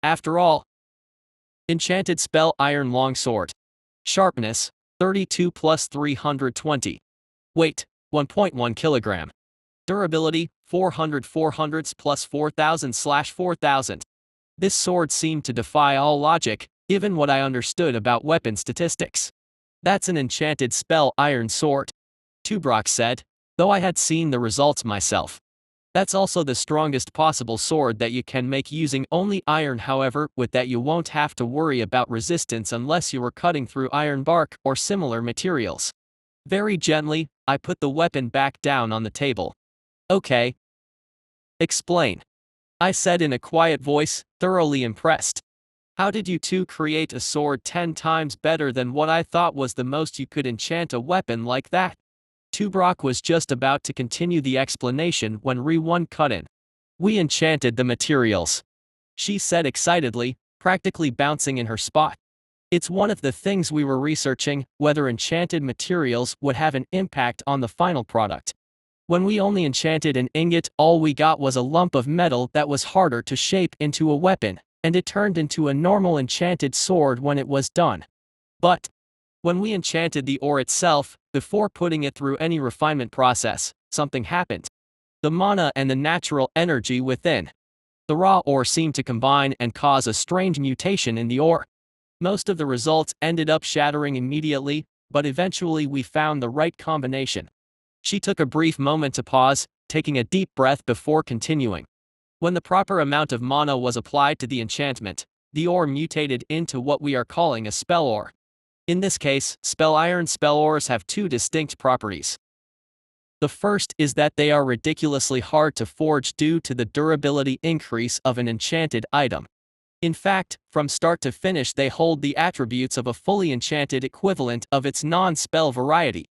After all, enchanted spell iron longsword. Sharpness, 32 plus 320. Weight, 1.1 kilogram. Durability, 400 400s plus 4000/4000. This sword seemed to defy all logic, given what I understood about weapon statistics. That's an enchanted spell iron sword, Tubrok said, though I had seen the results myself. That's also the strongest possible sword that you can make using only iron, however, with that you won't have to worry about resistance unless you were cutting through iron bark or similar materials. Very gently, I put the weapon back down on the table. Okay. Explain. I said in a quiet voice, thoroughly impressed. How did you two create a sword 10 times better than what I thought was the most you could enchant a weapon like that? Tubrok was just about to continue the explanation when Riwon cut in. We enchanted the materials, she said excitedly, practically bouncing in her spot. It's one of the things we were researching, whether enchanted materials would have an impact on the final product. When we only enchanted an ingot, all we got was a lump of metal that was harder to shape into a weapon, and it turned into a normal enchanted sword when it was done. But when we enchanted the ore itself, before putting it through any refinement process, something happened. The mana and the natural energy within the raw ore seemed to combine and cause a strange mutation in the ore. Most of the results ended up shattering immediately, but eventually we found the right combination. She took a brief moment to pause, taking a deep breath before continuing. When the proper amount of mana was applied to the enchantment, the ore mutated into what we are calling a spell ore. In this case, spell iron spell ores have two distinct properties. The first is that they are ridiculously hard to forge due to the durability increase of an enchanted item. In fact, from start to finish they hold the attributes of a fully enchanted equivalent of its non-spell variety.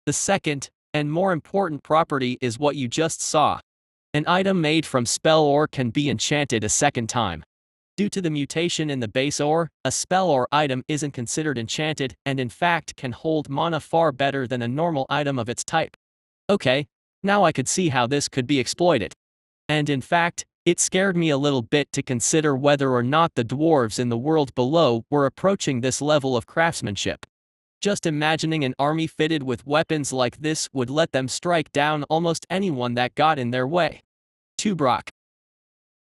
The second, and more important property is what you just saw. An item made from spell ore can be enchanted a second time. Due to the mutation in the base ore, a spell ore item isn't considered enchanted and in fact can hold mana far better than a normal item of its type. Okay, now I could see how this could be exploited. And in fact, it scared me a little bit to consider whether or not the dwarves in the world below were approaching this level of craftsmanship. Just imagining an army fitted with weapons like this would let them strike down almost anyone that got in their way. Tubrok,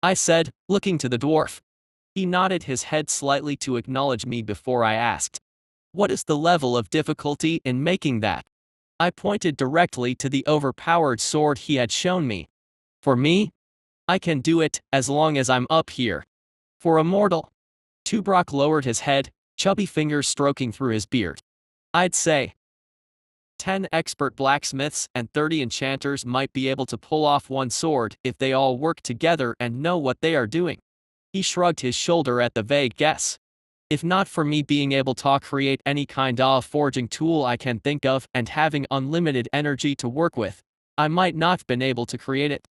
I said, looking to the dwarf. He nodded his head slightly to acknowledge me before I asked, what is the level of difficulty in making that? I pointed directly to the overpowered sword he had shown me. For me? I can do it, as long as I'm up here. For a mortal? Tubrok lowered his head, chubby fingers stroking through his beard. I'd say 10 expert blacksmiths and 30 enchanters might be able to pull off one sword if they all work together and know what they are doing. He shrugged his shoulder at the vague guess. If not for me being able to create any kind of forging tool I can think of and having unlimited energy to work with, I might not been able to create it.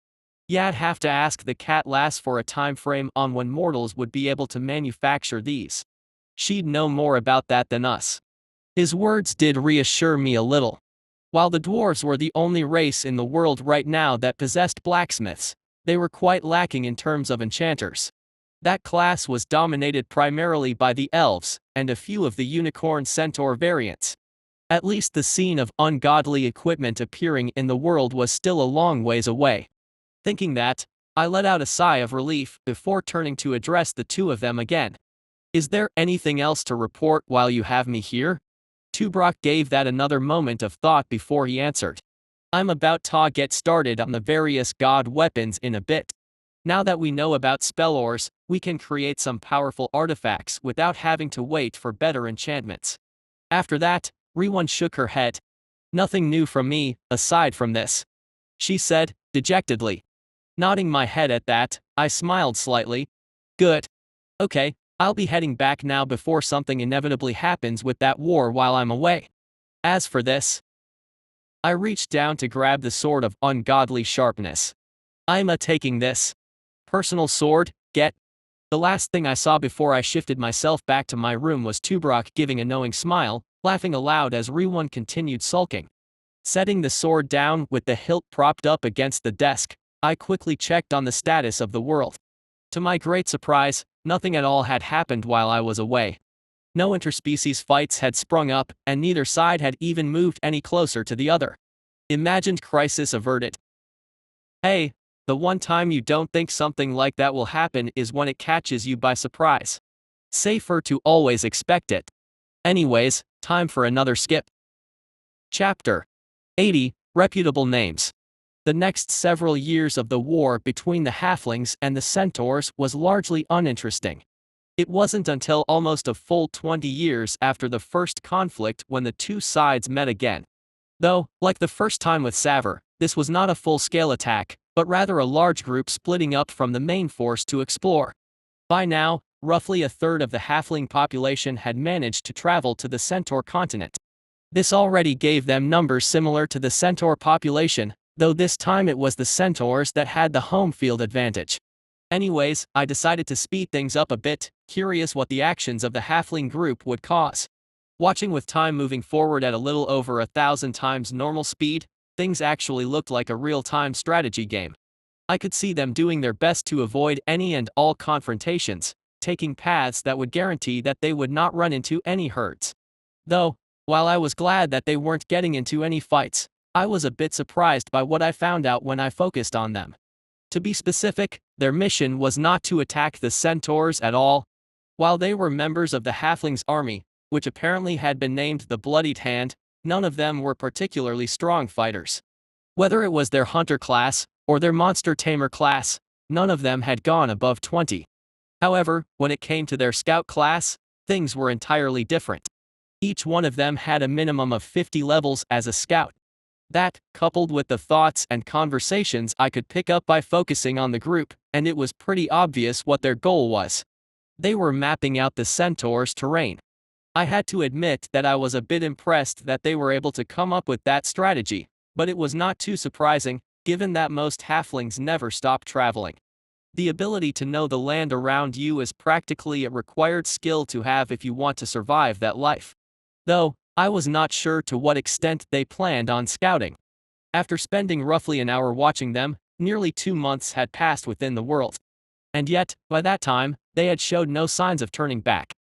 Yeah, I'd have to ask the cat lass for a time frame on when mortals would be able to manufacture these. She'd know more about that than us. His words did reassure me a little. While the dwarves were the only race in the world right now that possessed blacksmiths, they were quite lacking in terms of enchanters. That class was dominated primarily by the elves, and a few of the unicorn centaur variants. At least the scene of ungodly equipment appearing in the world was still a long ways away. Thinking that, I let out a sigh of relief before turning to address the two of them again. Is there anything else to report while you have me here? Tubrok gave that another moment of thought before he answered. I'm about to get started on the various god weapons in a bit. Now that we know about spell ores, we can create some powerful artifacts without having to wait for better enchantments. After that, Riwon shook her head. Nothing new from me, aside from this, she said, dejectedly. Nodding my head at that, I smiled slightly. Good. Okay, I'll be heading back now before something inevitably happens with that war while I'm away. As for this, I reached down to grab the sword of ungodly sharpness. I'm taking this personal sword, get? The last thing I saw before I shifted myself back to my room was Tubrok giving a knowing smile, laughing aloud as Riwon continued sulking. Setting the sword down with the hilt propped up against the desk, I quickly checked on the status of the world. To my great surprise, nothing at all had happened while I was away. No interspecies fights had sprung up, and neither side had even moved any closer to the other. Imagined crisis averted. Hey, the one time you don't think something like that will happen is when it catches you by surprise. Safer to always expect it. Anyways, time for another skip. Chapter 80, Reputable Names. The next several years of the war between the halflings and the centaurs was largely uninteresting. It wasn't until almost a full 20 years after the first conflict when the two sides met again. Though, like the first time with Savor, this was not a full-scale attack, but rather a large group splitting up from the main force to explore. By now, roughly a third of the halfling population had managed to travel to the centaur continent. This already gave them numbers similar to the centaur population, though this time it was the centaurs that had the home field advantage. Anyways, I decided to speed things up a bit, curious what the actions of the halfling group would cause. Watching with time moving forward at a little over 1,000 times normal speed, things actually looked like a real-time strategy game. I could see them doing their best to avoid any and all confrontations, taking paths that would guarantee that they would not run into any herds. Though, while I was glad that they weren't getting into any fights, I was a bit surprised by what I found out when I focused on them. To be specific, their mission was not to attack the centaurs at all. While they were members of the halflings' army, which apparently had been named the Bloodied Hand, none of them were particularly strong fighters. Whether it was their hunter class, or their monster tamer class, none of them had gone above 20. However, when it came to their scout class, things were entirely different. Each one of them had a minimum of 50 levels as a scout. That, coupled with the thoughts and conversations I could pick up by focusing on the group, and it was pretty obvious what their goal was. They were mapping out the centaurs' terrain. I had to admit that I was a bit impressed that they were able to come up with that strategy, but it was not too surprising, given that most halflings never stop traveling. The ability to know the land around you is practically a required skill to have if you want to survive that life. Though, I was not sure to what extent they planned on scouting. After spending roughly an hour watching them, nearly 2 months had passed within the world. And yet, by that time, they had showed no signs of turning back.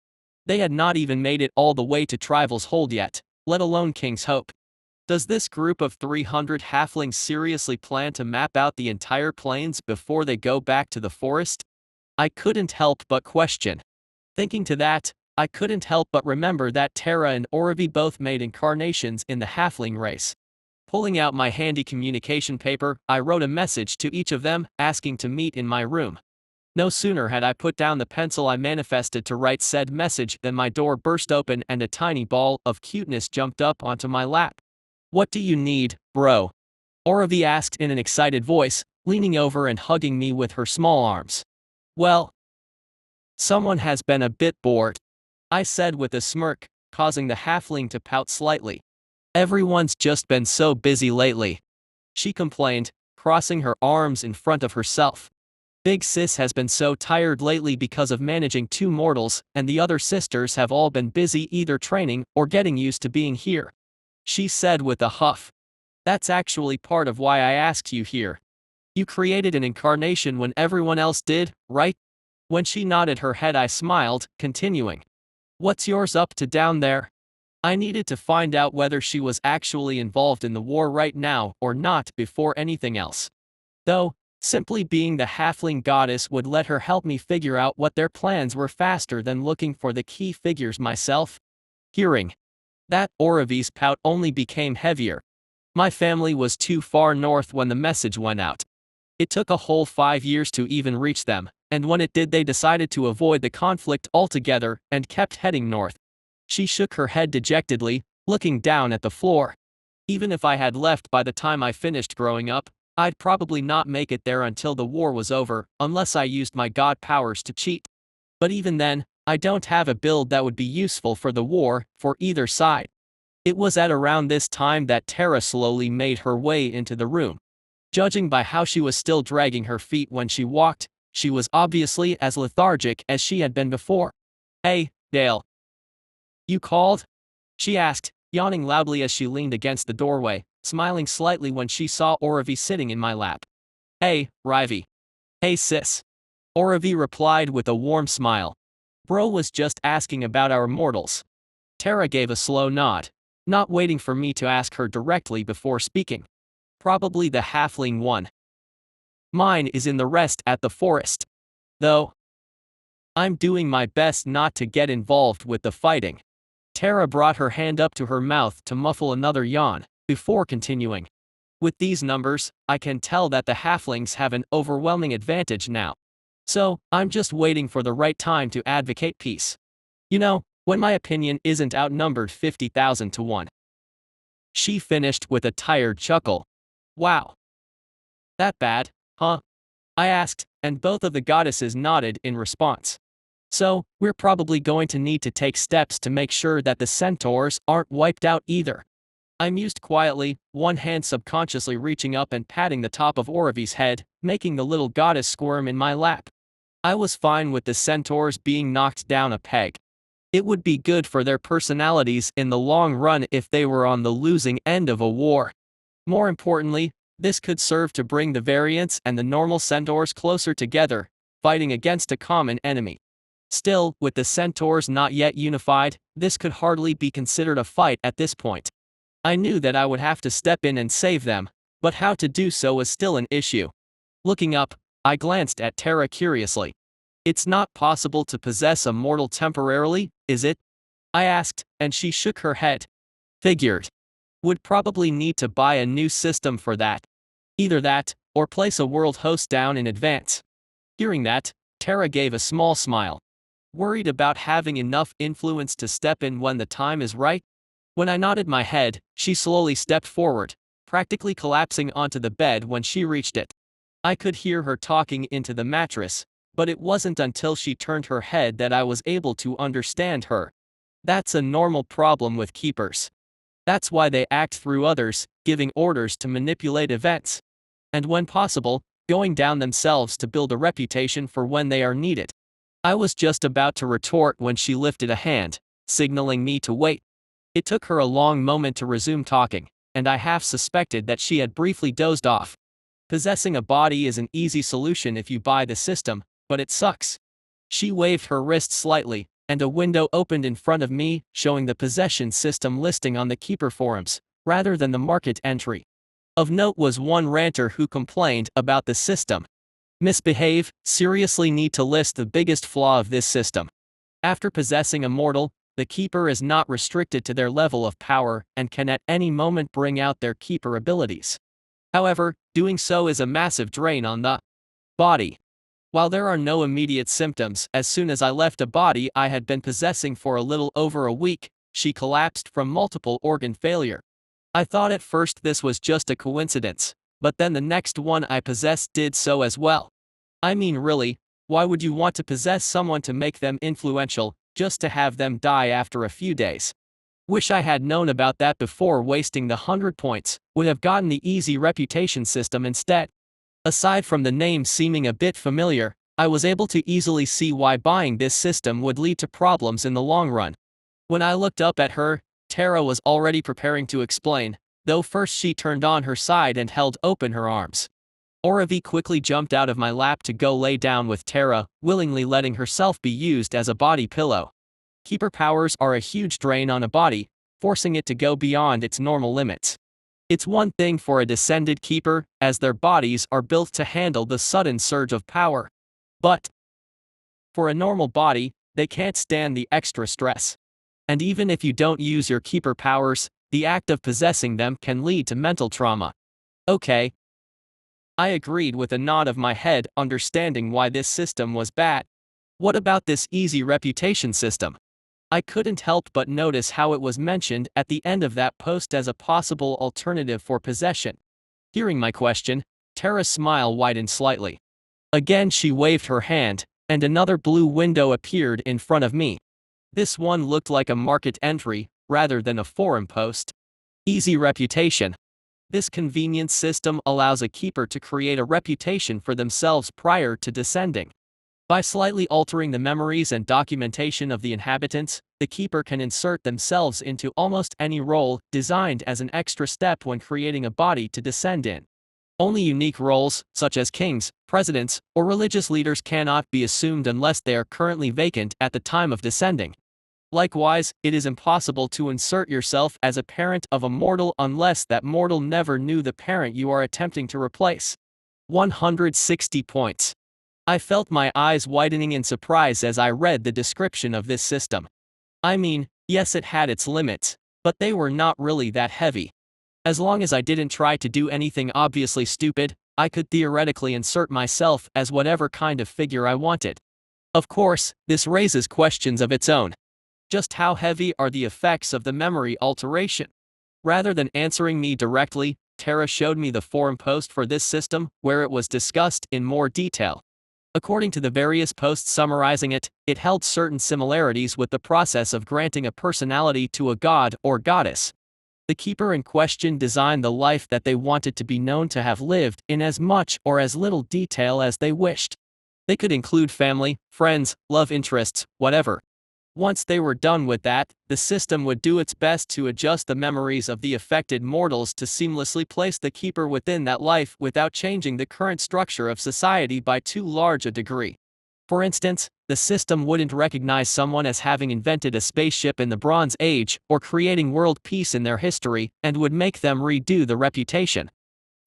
They had not even made it all the way to Trival's Hold yet, let alone King's Hope. Does this group of 300 halflings seriously plan to map out the entire plains before they go back to the forest? I couldn't help but question. Thinking to that, I couldn't help but remember that Terra and Oravi both made incarnations in the halfling race. Pulling out my handy communication paper, I wrote a message to each of them, asking to meet in my room. No sooner had I put down the pencil I manifested to write said message than my door burst open and a tiny ball of cuteness jumped up onto my lap. "What do you need, bro?" Oravi asked in an excited voice, leaning over and hugging me with her small arms. "Well, someone has been a bit bored," I said with a smirk, causing the halfling to pout slightly. "Everyone's just been so busy lately," she complained, crossing her arms in front of herself. "Big sis has been so tired lately because of managing 2 mortals, and the other sisters have all been busy either training or getting used to being here," she said with a huff. "That's actually part of why I asked you here. You created an incarnation when everyone else did, right?" When she nodded her head I smiled, continuing. "What's yours up to down there?" I needed to find out whether she was actually involved in the war right now or not before anything else. Though, simply being the halfling goddess would let her help me figure out what their plans were faster than looking for the key figures myself. Hearing that, Oravi's pout only became heavier. My family was too far north when the message went out. It took a whole 5 years to even reach them, and when it did they decided to avoid the conflict altogether and kept heading north. She shook her head dejectedly, looking down at the floor. Even if I had left by the time I finished growing up, I'd probably not make it there until the war was over, unless I used my god powers to cheat. But even then, I don't have a build that would be useful for the war, for either side. It was at around this time that Tara slowly made her way into the room. Judging by how she was still dragging her feet when she walked, she was obviously as lethargic as she had been before. "Hey, Dale. You called?" she asked, yawning loudly as she leaned against the doorway, smiling slightly when she saw Oravi sitting in my lap. "Hey, Rivy. Hey sis." Oravi replied with a warm smile. "Bro was just asking about our mortals." Tara gave a slow nod, not waiting for me to ask her directly before speaking. "Probably the halfling one. Mine is in the rest at the forest. Though I'm doing my best not to get involved with the fighting." Tara brought her hand up to her mouth to muffle another yawn, before continuing. "With these numbers, I can tell that the halflings have an overwhelming advantage now. So, I'm just waiting for the right time to advocate peace. You know, when my opinion isn't outnumbered 50,000 to 1. She finished with a tired chuckle. "Wow. That bad, huh?" I asked, and both of the goddesses nodded in response. "So, we're probably going to need to take steps to make sure that the centaurs aren't wiped out either." I mused quietly, one hand subconsciously reaching up and patting the top of Oravi's head, making the little goddess squirm in my lap. I was fine with the centaurs being knocked down a peg. It would be good for their personalities in the long run if they were on the losing end of a war. More importantly, this could serve to bring the variants and the normal centaurs closer together, fighting against a common enemy. Still, with the centaurs not yet unified, this could hardly be considered a fight at this point. I knew that I would have to step in and save them, but how to do so was still an issue. Looking up, I glanced at Tara curiously. "It's not possible to possess a mortal temporarily, is it?" I asked, and she shook her head. "Figured. Would probably need to buy a new system for that. Either that, or place a world host down in advance." Hearing that, Tara gave a small smile. "Worried about having enough influence to step in when the time is right?" When I nodded my head, she slowly stepped forward, practically collapsing onto the bed when she reached it. I could hear her talking into the mattress, but it wasn't until she turned her head that I was able to understand her. That's a normal problem with keepers. That's why they act through others, giving orders to manipulate events. And when possible, going down themselves to build a reputation for when they are needed. I was just about to retort when she lifted a hand, signaling me to wait. It took her a long moment to resume talking, and I half suspected that she had briefly dozed off. Possessing a body is an easy solution if you buy the system, but it sucks. She waved her wrist slightly, and a window opened in front of me, showing the possession system listing on the Keeper forums, rather than the market entry. Of note was one ranter who complained about the system. "Misbehave, seriously need to list the biggest flaw of this system. After possessing a mortal, the Keeper is not restricted to their level of power and can at any moment bring out their Keeper abilities. However, doing so is a massive drain on the body. While there are no immediate symptoms, as soon as I left a body I had been possessing for a little over a week, she collapsed from multiple organ failure. I thought at first this was just a coincidence, but then the next one I possessed did so as well. I mean really, why would you want to possess someone to make them influential, just to have them die after a few days? Wish I had known about that before wasting the 100 points, would have gotten the easy reputation system instead." Aside from the name seeming a bit familiar, I was able to easily see why buying this system would lead to problems in the long run. When I looked up at her, Tara was already preparing to explain, though first she turned on her side and held open her arms. Oravi quickly jumped out of my lap to go lay down with Tara, willingly letting herself be used as a body pillow. Keeper powers are a huge drain on a body, forcing it to go beyond its normal limits. It's one thing for a descended keeper, as their bodies are built to handle the sudden surge of power. But for a normal body, they can't stand the extra stress. And even if you don't use your keeper powers, the act of possessing them can lead to mental trauma. Okay. I agreed with a nod of my head, understanding why this system was bad. What about this easy reputation system? I couldn't help but notice how it was mentioned at the end of that post as a possible alternative for possession. Hearing my question, Tara's smile widened slightly. Again she waved her hand, and another blue window appeared in front of me. This one looked like a market entry, rather than a forum post. Easy reputation. This convenience system allows a keeper to create a reputation for themselves prior to descending. By slightly altering the memories and documentation of the inhabitants, the keeper can insert themselves into almost any role, designed as an extra step when creating a body to descend in. Only unique roles, such as kings, presidents, or religious leaders, cannot be assumed unless they are currently vacant at the time of descending. Likewise, it is impossible to insert yourself as a parent of a mortal unless that mortal never knew the parent you are attempting to replace. 160 points. I felt my eyes widening in surprise as I read the description of this system. I mean, yes, it had its limits, but they were not really that heavy. As long as I didn't try to do anything obviously stupid, I could theoretically insert myself as whatever kind of figure I wanted. Of course, this raises questions of its own. Just how heavy are the effects of the memory alteration? Rather than answering me directly, Tara showed me the forum post for this system, where it was discussed in more detail. According to the various posts summarizing it, it held certain similarities with the process of granting a personality to a god or goddess. The keeper in question designed the life that they wanted to be known to have lived in as much or as little detail as they wished. They could include family, friends, love interests, whatever. Once they were done with that, the system would do its best to adjust the memories of the affected mortals to seamlessly place the keeper within that life without changing the current structure of society by too large a degree. For instance, the system wouldn't recognize someone as having invented a spaceship in the Bronze Age or creating world peace in their history, and would make them redo the reputation.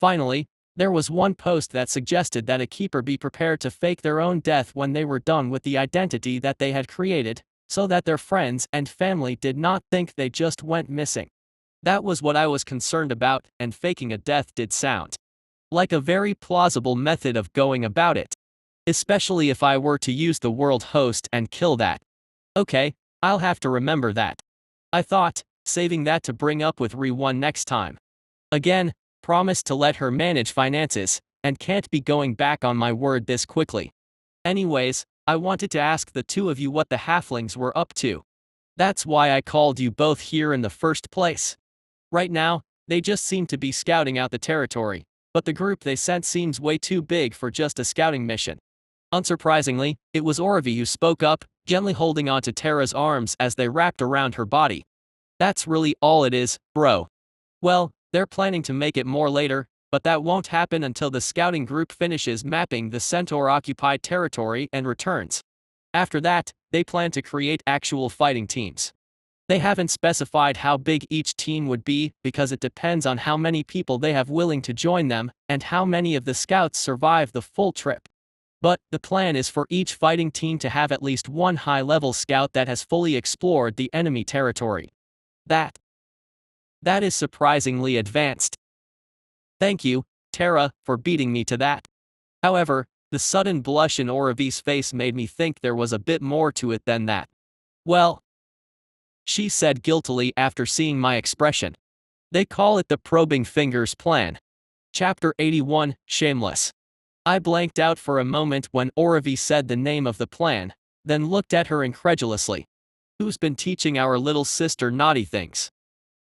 Finally, there was one post that suggested that a keeper be prepared to fake their own death when they were done with the identity that they had created, so that their friends and family did not think they just went missing. That was what I was concerned about, and faking a death did sound like a very plausible method of going about it. Especially if I were to use the world host and kill that. Okay, I'll have to remember that. I thought, saving that to bring up with Re1 next time. Again, promised to let her manage finances, and can't be going back on my word this quickly. Anyways, I wanted to ask the two of you what the halflings were up to. That's why I called you both here in the first place. Right now, they just seem to be scouting out the territory, but the group they sent seems way too big for just a scouting mission. Unsurprisingly, it was Oravi who spoke up, gently holding onto Tara's arms as they wrapped around her body. That's really all it is, bro. Well, they're planning to make it more later, but that won't happen until the scouting group finishes mapping the Centaur-occupied territory and returns. After that, they plan to create actual fighting teams. They haven't specified how big each team would be because it depends on how many people they have willing to join them and how many of the scouts survive the full trip. But the plan is for each fighting team to have at least one high-level scout that has fully explored the enemy territory. That is surprisingly advanced. Thank you, Tara, for beating me to that. However, the sudden blush in Oravi's face made me think there was a bit more to it than that. Well, she said guiltily after seeing my expression. They call it the probing fingers plan. Chapter 81, Shameless. I blanked out for a moment when Oravi said the name of the plan, then looked at her incredulously. Who's been teaching our little sister naughty things?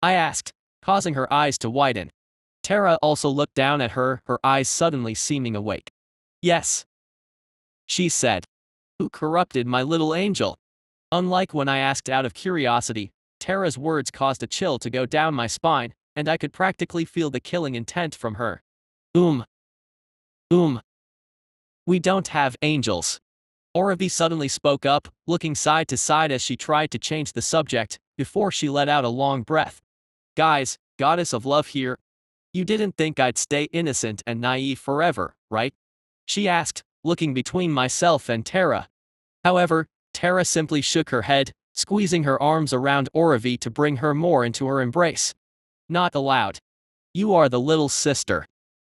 I asked, causing her eyes to widen. Tara also looked down at her, her eyes suddenly seeming awake. Yes, she said. Who corrupted my little angel? Unlike when I asked out of curiosity, Tara's words caused a chill to go down my spine, and I could practically feel the killing intent from her. We don't have angels. Oravi suddenly spoke up, looking side to side as she tried to change the subject, before she let out a long breath. Guys, goddess of love here. You didn't think I'd stay innocent and naive forever, right? She asked, looking between myself and Tara. However, Tara simply shook her head, squeezing her arms around Oravi to bring her more into her embrace. Not allowed. You are the little sister.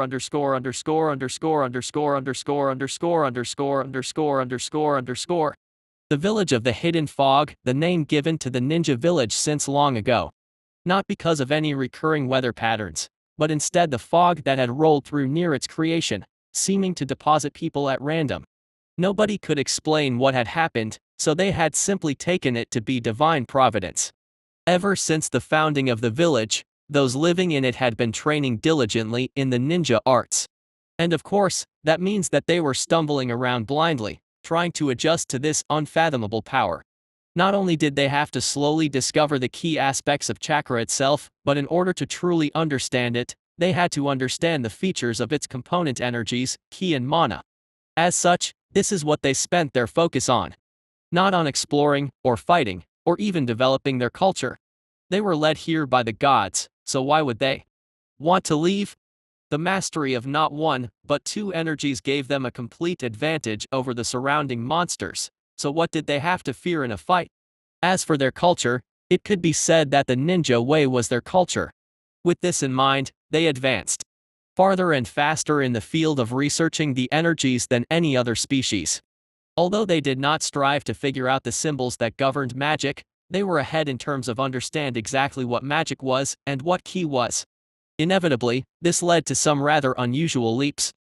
underscore underscore underscore underscore underscore underscore underscore underscore underscore underscore underscore. The village of the hidden fog, the name given to the ninja village since long ago. Not because of any recurring weather patterns, but instead the fog that had rolled through near its creation, seeming to deposit people at random. Nobody could explain what had happened, so they had simply taken it to be divine providence. Ever since the founding of the village, those living in it had been training diligently in the ninja arts. And of course, that means that they were stumbling around blindly, trying to adjust to this unfathomable power. Not only did they have to slowly discover the key aspects of chakra itself, but in order to truly understand it, they had to understand the features of its component energies, ki and mana. As such, this is what they spent their focus on. Not on exploring, or fighting, or even developing their culture. They were led here by the gods, so why would they want to leave? The mastery of not one, but two energies gave them a complete advantage over the surrounding monsters, so what did they have to fear in a fight? As for their culture, it could be said that the ninja way was their culture. With this in mind, they advanced farther and faster in the field of researching the energies than any other species. Although they did not strive to figure out the symbols that governed magic, they were ahead in terms of understand exactly what magic was and what ki was. Inevitably, this led to some rather unusual leaps.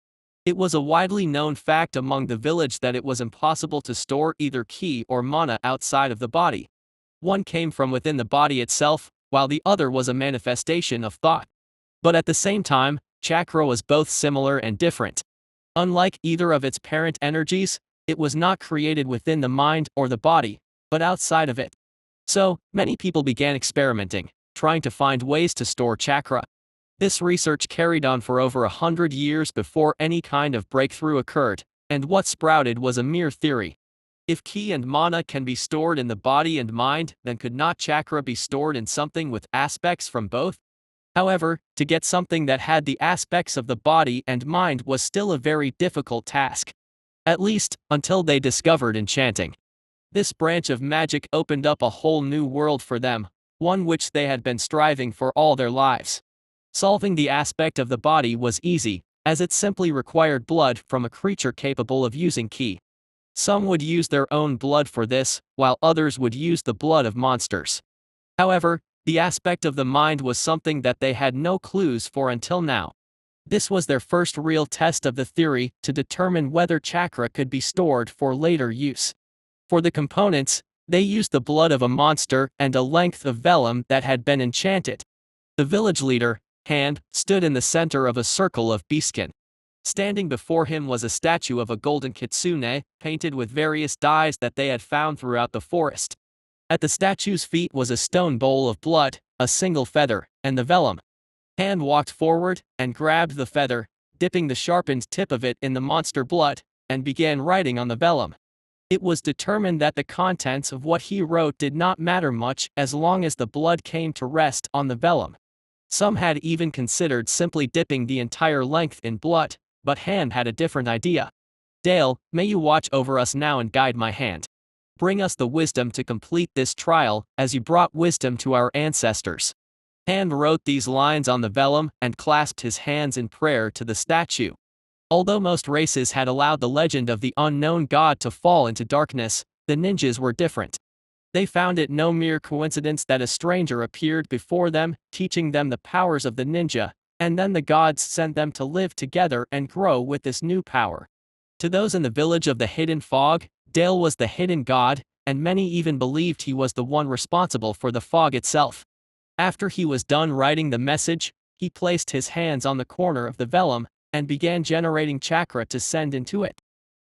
It was a widely known fact among the village that it was impossible to store either ki or mana outside of the body. One came from within the body itself, while the other was a manifestation of thought. But at the same time, chakra was both similar and different. Unlike either of its parent energies, it was not created within the mind or the body, but outside of it. So, many people began experimenting, trying to find ways to store chakra. This research carried on for over 100 years before any kind of breakthrough occurred, and what sprouted was a mere theory. If ki and mana can be stored in the body and mind, then could not chakra be stored in something with aspects from both? However, to get something that had the aspects of the body and mind was still a very difficult task. At least, until they discovered enchanting. This branch of magic opened up a whole new world for them, one which they had been striving for all their lives. Solving the aspect of the body was easy, as it simply required blood from a creature capable of using ki. Some would use their own blood for this, while others would use the blood of monsters. However, the aspect of the mind was something that they had no clues for until now. This was their first real test of the theory to determine whether chakra could be stored for later use. For the components, they used the blood of a monster and a length of vellum that had been enchanted. The village leader, Hand, stood in the center of a circle of beastskin. Standing before him was a statue of a golden kitsune, painted with various dyes that they had found throughout the forest. At the statue's feet was a stone bowl of blood, a single feather, and the vellum. Hand walked forward and grabbed the feather, dipping the sharpened tip of it in the monster blood, and began writing on the vellum. It was determined that the contents of what he wrote did not matter much as long as the blood came to rest on the vellum. Some had even considered simply dipping the entire length in blood, but Hand had a different idea. Dale, may you watch over us now and guide my hand. Bring us the wisdom to complete this trial, as you brought wisdom to our ancestors. Hand wrote these lines on the vellum and clasped his hands in prayer to the statue. Although most races had allowed the legend of the unknown god to fall into darkness, the ninjas were different. They found it no mere coincidence that a stranger appeared before them, teaching them the powers of the ninja, and then the gods sent them to live together and grow with this new power. To those in the village of the hidden fog, Dale was the hidden god, and many even believed he was the one responsible for the fog itself. After he was done writing the message, he placed his hands on the corner of the vellum, and began generating chakra to send into it.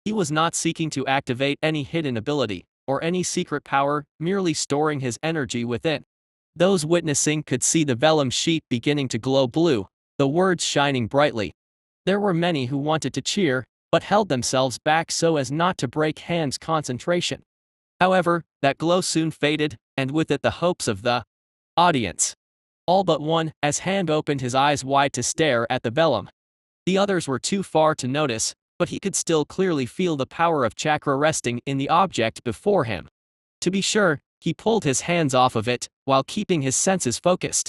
He was not seeking to activate any hidden ability, or any secret power, merely storing his energy within. Those witnessing could see the vellum sheet beginning to glow blue, the words shining brightly. There were many who wanted to cheer, but held themselves back so as not to break Hand's concentration. However, that glow soon faded, and with it the hopes of the audience. All but one, as Hand opened his eyes wide to stare at the vellum. The others were too far to notice, but he could still clearly feel the power of chakra resting in the object before him. To be sure, he pulled his hands off of it, while keeping his senses focused.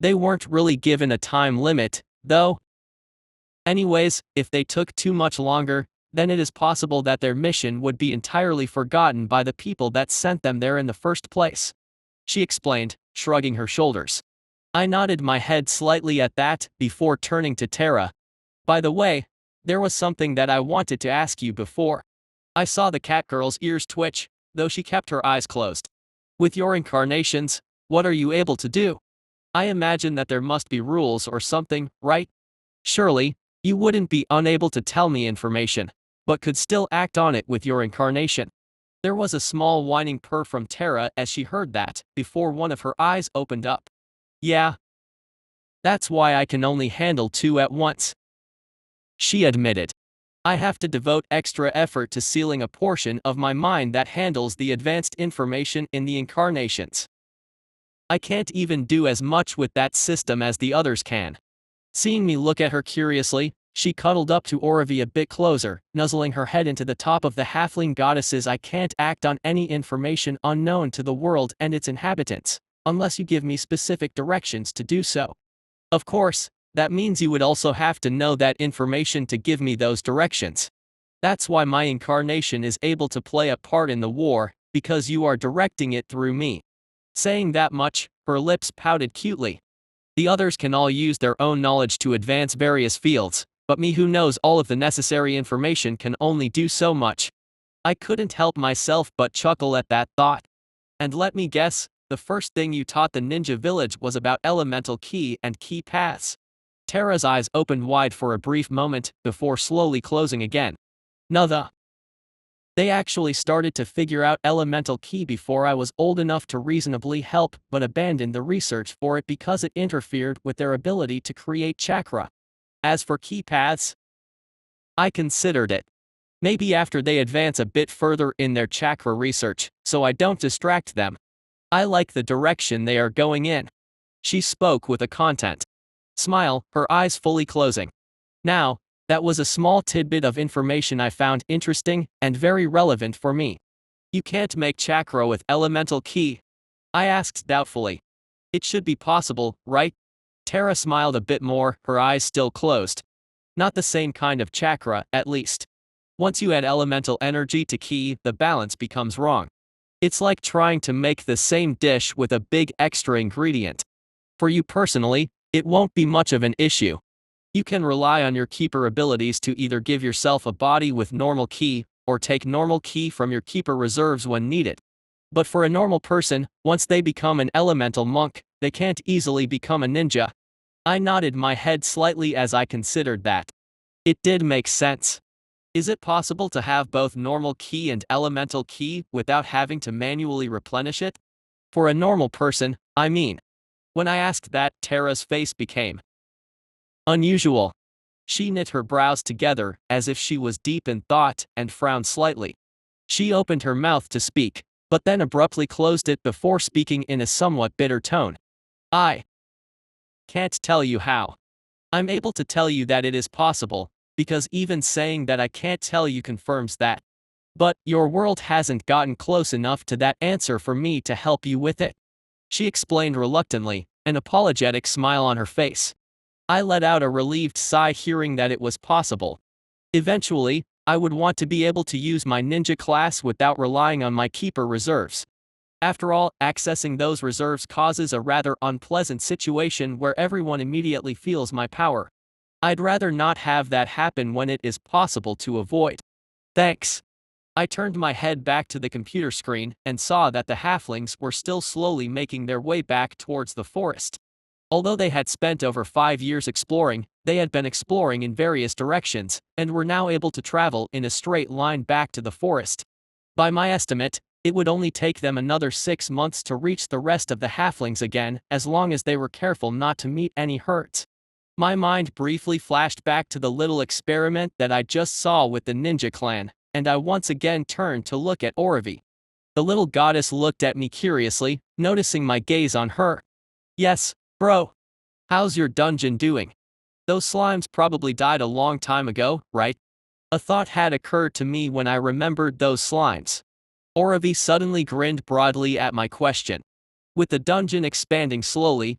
They weren't really given a time limit, though. Anyways, if they took too much longer, then it is possible that their mission would be entirely forgotten by the people that sent them there in the first place. She explained, shrugging her shoulders. I nodded my head slightly at that, before turning to Tara. By the way, there was something that I wanted to ask you before. I saw the cat girl's ears twitch, though she kept her eyes closed. With your incarnations, what are you able to do? I imagine that there must be rules or something, right? Surely, you wouldn't be unable to tell me information, but could still act on it with your incarnation. There was a small whining purr from Tara as she heard that, before one of her eyes opened up. Yeah. That's why I can only handle two at once, she admitted. I have to devote extra effort to sealing a portion of my mind that handles the advanced information in the incarnations. I can't even do as much with that system as the others can. Seeing me look at her curiously, she cuddled up to Oravi a bit closer, nuzzling her head into the top of the halfling goddesses. I can't act on any information unknown to the world and its inhabitants, unless you give me specific directions to do so. Of course, that means you would also have to know that information to give me those directions. That's why my incarnation is able to play a part in the war, because you are directing it through me. Saying that much, her lips pouted cutely. The others can all use their own knowledge to advance various fields, but me who knows all of the necessary information can only do so much. I couldn't help myself but chuckle at that thought. And let me guess, the first thing you taught the ninja village was about elemental ki and ki paths. Tara's eyes opened wide for a brief moment, before slowly closing again. They actually started to figure out elemental ki before I was old enough to reasonably help, but abandoned the research for it because it interfered with their ability to create chakra. As for ki paths, I considered it. Maybe after they advance a bit further in their chakra research, so I don't distract them. I like the direction they are going in. She spoke with a content smile, her eyes fully closing. Now, that was a small tidbit of information I found interesting and very relevant for me. You can't make chakra with elemental ki? I asked doubtfully. It should be possible, right? Tara smiled a bit more, her eyes still closed. Not the same kind of chakra, at least. Once you add elemental energy to ki, the balance becomes wrong. It's like trying to make the same dish with a big extra ingredient. For you personally, it won't be much of an issue. You can rely on your keeper abilities to either give yourself a body with normal ki, or take normal ki from your keeper reserves when needed. But for a normal person, once they become an elemental monk, they can't easily become a ninja. I nodded my head slightly as I considered that. It did make sense. Is it possible to have both normal ki and elemental ki without having to manually replenish it? For a normal person, I mean. When I asked that, Tara's face became unusual. She knit her brows together, as if she was deep in thought, and frowned slightly. She opened her mouth to speak, but then abruptly closed it before speaking in a somewhat bitter tone. I can't tell you how. I'm able to tell you that it is possible, because even saying that I can't tell you confirms that. But your world hasn't gotten close enough to that answer for me to help you with it. She explained reluctantly, an apologetic smile on her face. I let out a relieved sigh hearing that it was possible. Eventually, I would want to be able to use my ninja class without relying on my keeper reserves. After all, accessing those reserves causes a rather unpleasant situation where everyone immediately feels my power. I'd rather not have that happen when it is possible to avoid. Thanks. I turned my head back to the computer screen and saw that the halflings were still slowly making their way back towards the forest. Although they had spent over 5 years exploring, they had been exploring in various directions, and were now able to travel in a straight line back to the forest. By my estimate, it would only take them another 6 months to reach the rest of the halflings again, as long as they were careful not to meet any hurts. My mind briefly flashed back to the little experiment that I just saw with the ninja clan, and I once again turned to look at Oravi. The little goddess looked at me curiously, noticing my gaze on her. Yes, bro. How's your dungeon doing? Those slimes probably died a long time ago, right? A thought had occurred to me when I remembered those slimes. Oravi suddenly grinned broadly at my question. With the dungeon expanding slowly,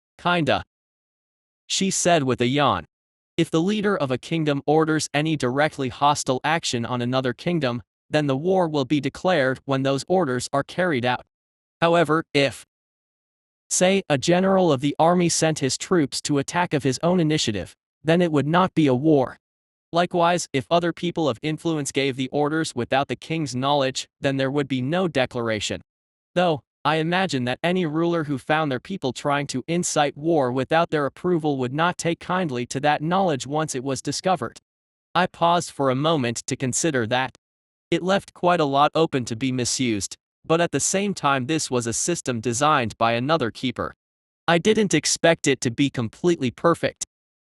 Kinda, she said with a yawn. If the leader of a kingdom orders any directly hostile action on another kingdom, then the war will be declared when those orders are carried out. However, if, say, a general of the army sent his troops to attack of his own initiative, then it would not be a war. Likewise, if other people of influence gave the orders without the king's knowledge, then there would be no declaration. Though, I imagine that any ruler who found their people trying to incite war without their approval would not take kindly to that knowledge once it was discovered. I paused for a moment to consider that. It left quite a lot open to be misused, but at the same time this was a system designed by another keeper. I didn't expect it to be completely perfect.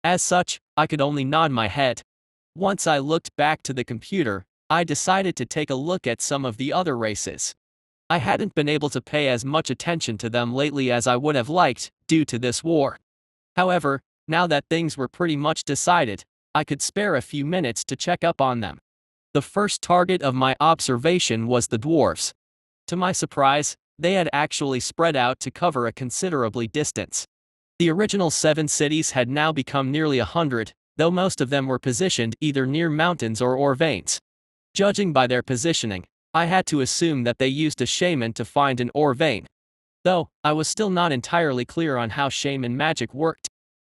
As such, I could only nod my head. Once I looked back to the computer, I decided to take a look at some of the other races. I hadn't been able to pay as much attention to them lately as I would have liked, due to this war. However, now that things were pretty much decided, I could spare a few minutes to check up on them. The first target of my observation was the dwarves. To my surprise, they had actually spread out to cover a considerably distance. The original 7 cities had now become nearly 100, though most of them were positioned either near mountains or ore veins. Judging by their positioning, I had to assume that they used a shaman to find an ore vein. Though, I was still not entirely clear on how shaman magic worked.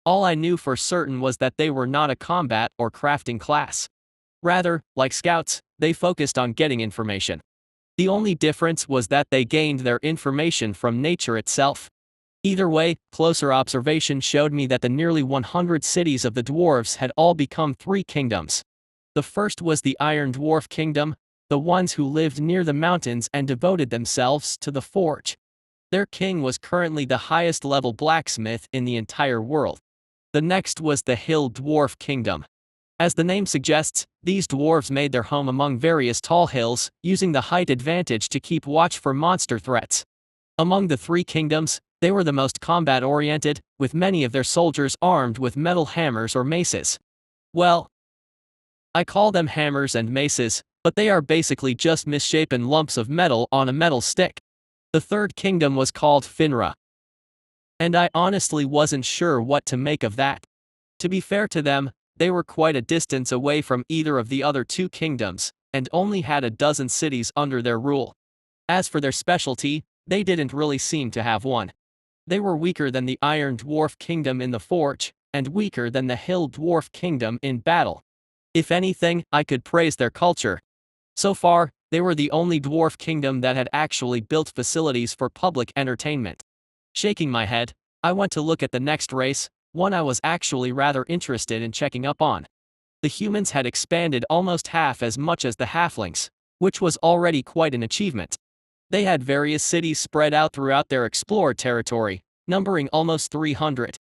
All I knew for certain was that they were not a combat or crafting class. Rather, like scouts, they focused on getting information. The only difference was that they gained their information from nature itself. Either way, closer observation showed me that the nearly 100 cities of the dwarves had all become 3 kingdoms. The first was the Iron Dwarf Kingdom, the ones who lived near the mountains and devoted themselves to the forge. Their king was currently the highest level blacksmith in the entire world. The next was the Hill Dwarf Kingdom. As the name suggests, these dwarves made their home among various tall hills, using the height advantage to keep watch for monster threats. Among the 3 kingdoms, they were the most combat-oriented, with many of their soldiers armed with metal hammers or maces. Well, I call them hammers and maces, but they are basically just misshapen lumps of metal on a metal stick. The third kingdom was called Finra. And I honestly wasn't sure what to make of that. To be fair to them, they were quite a distance away from either of the other 2 kingdoms, and only had a dozen cities under their rule. As for their specialty, they didn't really seem to have one. They were weaker than the Iron Dwarf Kingdom in the forge, and weaker than the Hill Dwarf Kingdom in battle. If anything, I could praise their culture. So far, they were the only dwarf kingdom that had actually built facilities for public entertainment. Shaking my head, I went to look at the next race, one I was actually rather interested in checking up on. The humans had expanded almost half as much as the halflings, which was already quite an achievement. They had various cities spread out throughout their explored territory, numbering almost 300.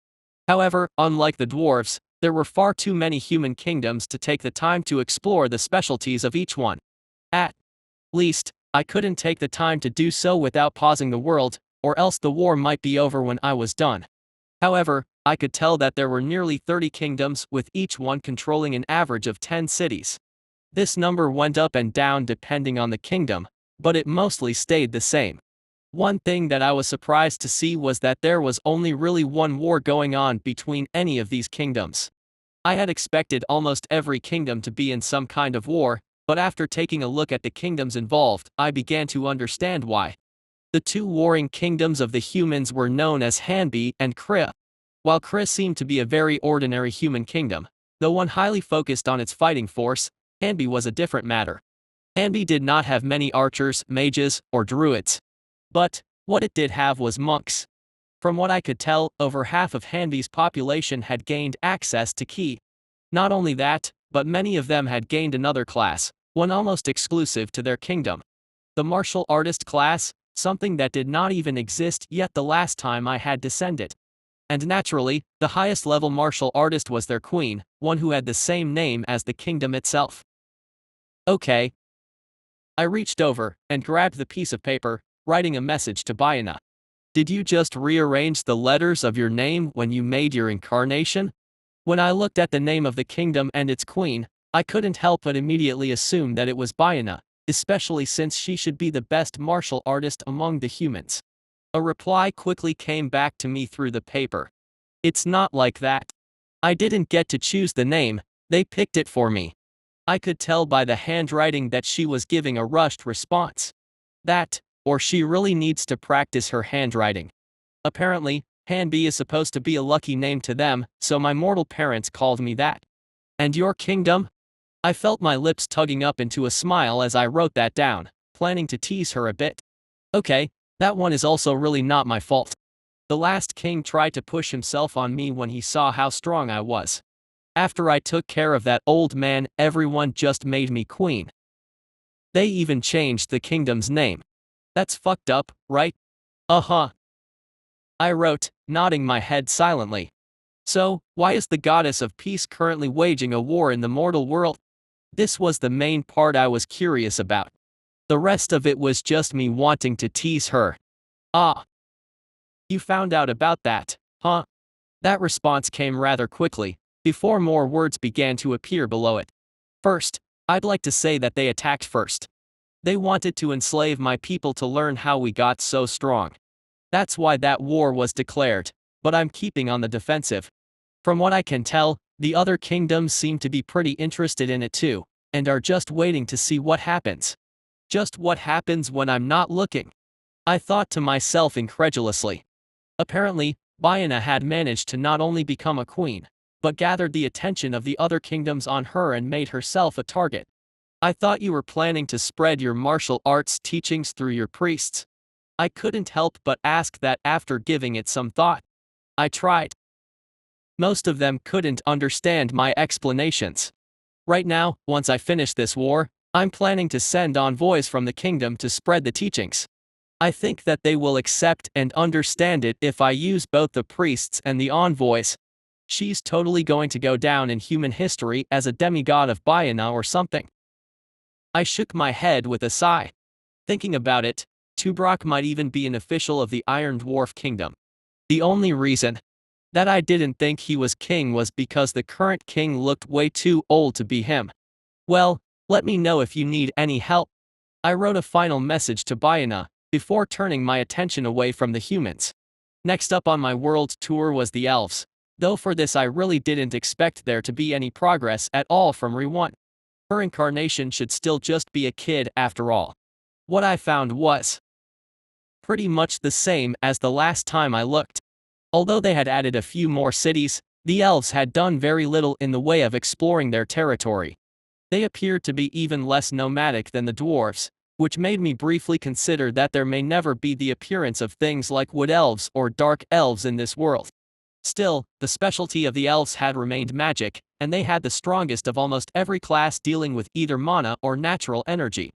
However, unlike the dwarves, there were far too many human kingdoms to take the time to explore the specialties of each one. At least, I couldn't take the time to do so without pausing the world, or else the war might be over when I was done. However, I could tell that there were nearly 30 kingdoms, with each one controlling an average of 10 cities. This number went up and down depending on the kingdom, but it mostly stayed the same. One thing that I was surprised to see was that there was only really one war going on between any of these kingdoms. I had expected almost every kingdom to be in some kind of war, but after taking a look at the kingdoms involved, I began to understand why. The 2 warring kingdoms of the humans were known as Hanbi and Krya. While Krya seemed to be a very ordinary human kingdom, though one highly focused on its fighting force, Hanbi was a different matter. Hanbi did not have many archers, mages, or druids. But what it did have was monks. From what I could tell, over half of Hanbi's population had gained access to Ki. Not only that, but many of them had gained another class, one almost exclusive to their kingdom. The martial artist class, something that did not even exist yet the last time I had descended. And naturally, the highest level martial artist was their queen, one who had the same name as the kingdom itself. Okay. I reached over and grabbed the piece of paper, writing a message to Bayana. Did you just rearrange the letters of your name when you made your incarnation? When I looked at the name of the kingdom and its queen, I couldn't help but immediately assume that it was Bayana, especially since she should be the best martial artist among the humans. A reply quickly came back to me through the paper. It's not like that. I didn't get to choose the name, they picked it for me. I could tell by the handwriting that she was giving a rushed response. That, or she really needs to practice her handwriting. Apparently, Hanbi is supposed to be a lucky name to them, so my mortal parents called me that. And your kingdom? I felt my lips tugging up into a smile as I wrote that down, planning to tease her a bit. Okay, that one is also really not my fault. The last king tried to push himself on me when he saw how strong I was. After I took care of that old man, everyone just made me queen. They even changed the kingdom's name. That's fucked up, right? Uh-huh. I wrote, nodding my head silently. So, why is the goddess of peace currently waging a war in the mortal world? This was the main part I was curious about. The rest of it was just me wanting to tease her. Ah. You found out about that, huh? That response came rather quickly, before more words began to appear below it. First, I'd like to say that they attacked first. They wanted to enslave my people to learn how we got so strong. That's why that war was declared, but I'm keeping on the defensive. From what I can tell, the other kingdoms seem to be pretty interested in it too, and are just waiting to see what happens. Just what happens when I'm not looking? I thought to myself incredulously. Apparently, Bayana had managed to not only become a queen, but gathered the attention of the other kingdoms on her and made herself a target. I thought you were planning to spread your martial arts teachings through your priests. I couldn't help but ask that after giving it some thought. I tried. Most of them couldn't understand my explanations. Right now, once I finish this war, I'm planning to send envoys from the kingdom to spread the teachings. I think that they will accept and understand it if I use both the priests and the envoys. She's totally going to go down in human history as a demigod of Bayana or something. I shook my head with a sigh. Thinking about it, Tubrok might even be an official of the Iron Dwarf Kingdom. The only reason that I didn't think he was king was because the current king looked way too old to be him. Well, let me know if you need any help. I wrote a final message to Bayana, before turning my attention away from the humans. Next up on my world tour was the elves, though for this I really didn't expect there to be any progress at all from Re1. Her incarnation should still just be a kid after all. What I found was pretty much the same as the last time I looked. Although they had added a few more cities, the elves had done very little in the way of exploring their territory. They appeared to be even less nomadic than the dwarves, which made me briefly consider that there may never be the appearance of things like wood elves or dark elves in this world. Still, the specialty of the elves had remained magic, and they had the strongest of almost every class dealing with either mana or natural energy.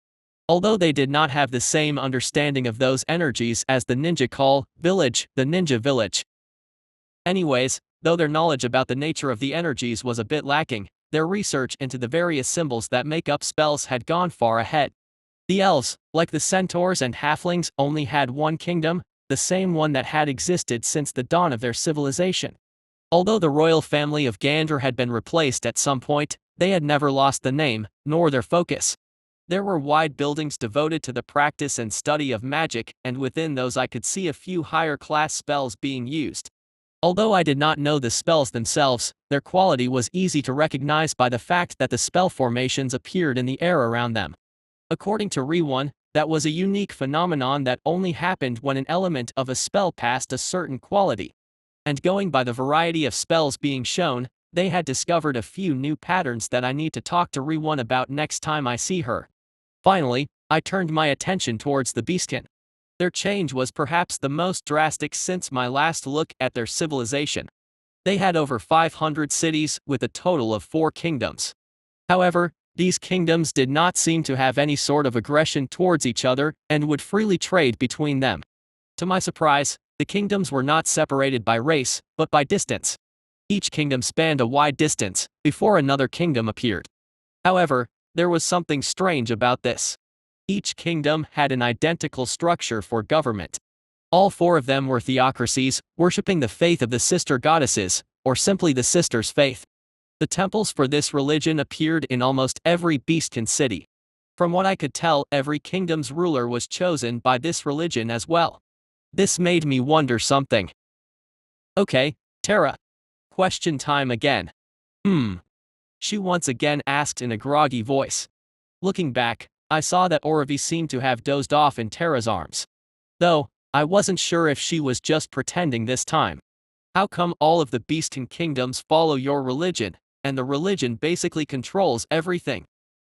Although they did not have the same understanding of those energies as the ninja the ninja village. Anyways, though their knowledge about the nature of the energies was a bit lacking, their research into the various symbols that make up spells had gone far ahead. The elves, like the centaurs and halflings, only had one kingdom, the same one that had existed since the dawn of their civilization. Although the royal family of Gander had been replaced at some point, they had never lost the name, nor their focus. There were wide buildings devoted to the practice and study of magic, and within those I could see a few higher class spells being used. Although I did not know the spells themselves, their quality was easy to recognize by the fact that the spell formations appeared in the air around them. According to Re1, that was a unique phenomenon that only happened when an element of a spell passed a certain quality. And going by the variety of spells being shown, they had discovered a few new patterns that I need to talk to Re1 about next time I see her. Finally, I turned my attention towards the Beastkin. Their change was perhaps the most drastic since my last look at their civilization. They had over 500 cities with a total of 4 kingdoms. However, these kingdoms did not seem to have any sort of aggression towards each other and would freely trade between them. To my surprise, the kingdoms were not separated by race, but by distance. Each kingdom spanned a wide distance before another kingdom appeared. However, there was something strange about this. Each kingdom had an identical structure for government. All 4 of them were theocracies, worshipping the faith of the sister goddesses, or simply the sisters' faith. The temples for this religion appeared in almost every Beastkin city. From what I could tell, every kingdom's ruler was chosen by this religion as well. This made me wonder something. Okay, Terra. Question time again. She once again asked in a groggy voice. Looking back, I saw that Oravi seemed to have dozed off in Terra's arms. Though, I wasn't sure if she was just pretending this time. How come all of the Beastin kingdoms follow your religion, and the religion basically controls everything?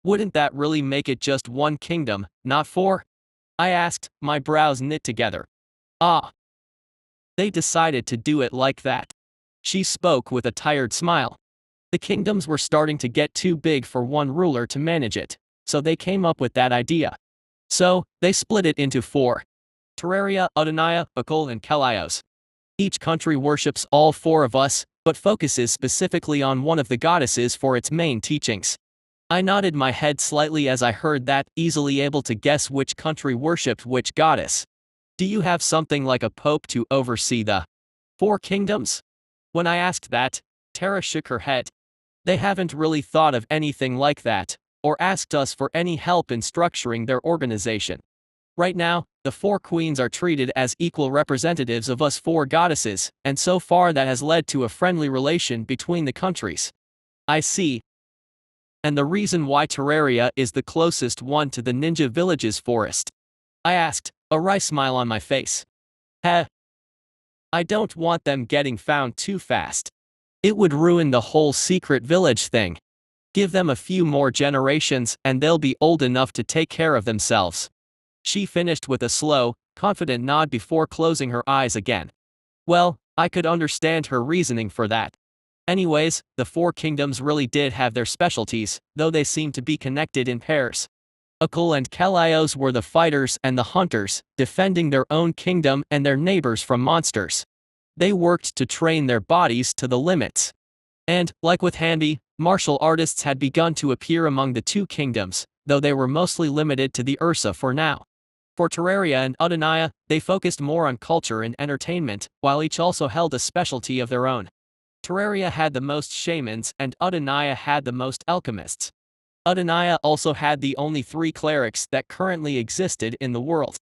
Wouldn't that really make it just one kingdom, not four? I asked, my brows knit together. Ah. They decided to do it like that. She spoke with a tired smile. The kingdoms were starting to get too big for one ruler to manage it, so they came up with that idea. So, they split it into four. Terraria, Udania, Akul and Kelios. Each country worships all four of us, but focuses specifically on one of the goddesses for its main teachings. I nodded my head slightly as I heard that, easily able to guess which country worshipped which goddess. Do you have something like a pope to oversee the four kingdoms? When I asked that, Terra shook her head. They haven't really thought of anything like that, or asked us for any help in structuring their organization. Right now, the four queens are treated as equal representatives of us four goddesses, and so far that has led to a friendly relation between the countries. I see. And the reason why Terraria is the closest one to the ninja village's forest? I asked, a wry smile on my face. Heh. I don't want them getting found too fast. It would ruin the whole secret village thing. Give them a few more generations and they'll be old enough to take care of themselves. She finished with a slow, confident nod before closing her eyes again. Well, I could understand her reasoning for that. Anyways, the four kingdoms really did have their specialties, though they seemed to be connected in pairs. Akul and Kelios were the fighters and the hunters, defending their own kingdom and their neighbors from monsters. They worked to train their bodies to the limits. And, like with Handy, martial artists had begun to appear among the two kingdoms, though they were mostly limited to the Ursa for now. For Terraria and Udania, they focused more on culture and entertainment, while each also held a specialty of their own. Terraria had the most shamans and Udania had the most alchemists. Udania also had the only 3 clerics that currently existed in the world.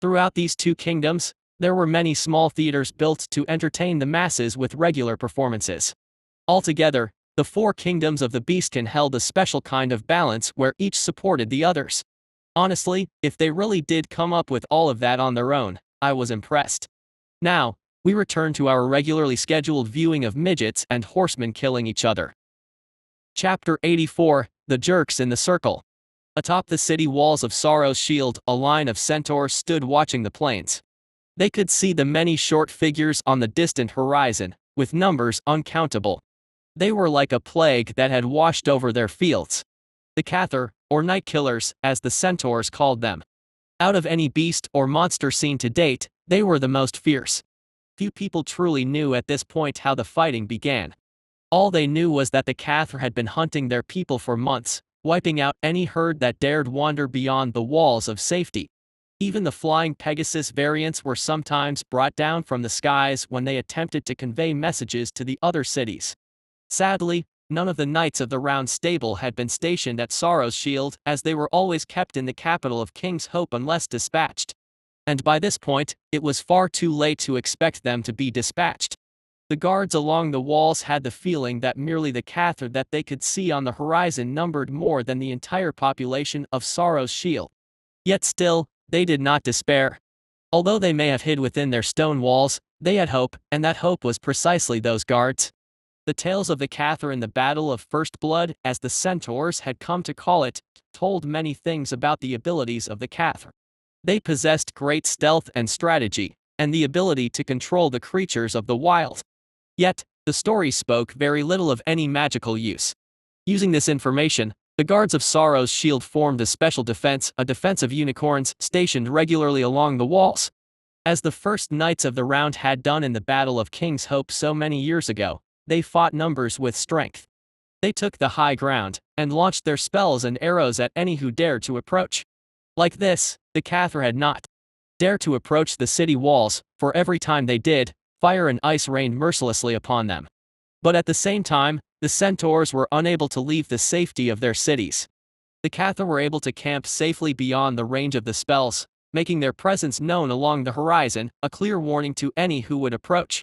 Throughout these two kingdoms, there were many small theaters built to entertain the masses with regular performances. Altogether, the four kingdoms of the Beastkin held a special kind of balance where each supported the others. Honestly, if they really did come up with all of that on their own, I was impressed. Now, we return to our regularly scheduled viewing of midgets and horsemen killing each other. Chapter 84, The Jerks in the Circle. Atop the city walls of Sorrow's Shield, a line of centaurs stood watching the plains. They could see the many short figures on the distant horizon, with numbers uncountable. They were like a plague that had washed over their fields. The Cathar, or Night Killers, as the centaurs called them. Out of any beast or monster seen to date, they were the most fierce. Few people truly knew at this point how the fighting began. All they knew was that the Cathar had been hunting their people for months, wiping out any herd that dared wander beyond the walls of safety. Even the flying Pegasus variants were sometimes brought down from the skies when they attempted to convey messages to the other cities. Sadly, none of the Knights of the Round Stable had been stationed at Sorrow's Shield, as they were always kept in the capital of King's Hope unless dispatched. And by this point, it was far too late to expect them to be dispatched. The guards along the walls had the feeling that merely the Cathar that they could see on the horizon numbered more than the entire population of Sorrow's Shield. Yet still, they did not despair. Although they may have hid within their stone walls, they had hope, and that hope was precisely those guards. The tales of the Cathar in the Battle of First Blood, as the centaurs had come to call it, told many things about the abilities of the Cathar. They possessed great stealth and strategy, and the ability to control the creatures of the wild. Yet, the story spoke very little of any magical use. Using this information, the guards of Sorrow's Shield formed a special defense, a defense of unicorns, stationed regularly along the walls. As the first Knights of the Round had done in the Battle of King's Hope so many years ago, they fought numbers with strength. They took the high ground, and launched their spells and arrows at any who dared to approach. Like this, the Cathar had not dared to approach the city walls, for every time they did, fire and ice rained mercilessly upon them. But at the same time, the centaurs were unable to leave the safety of their cities. The Cathar were able to camp safely beyond the range of the spells, making their presence known along the horizon, a clear warning to any who would approach.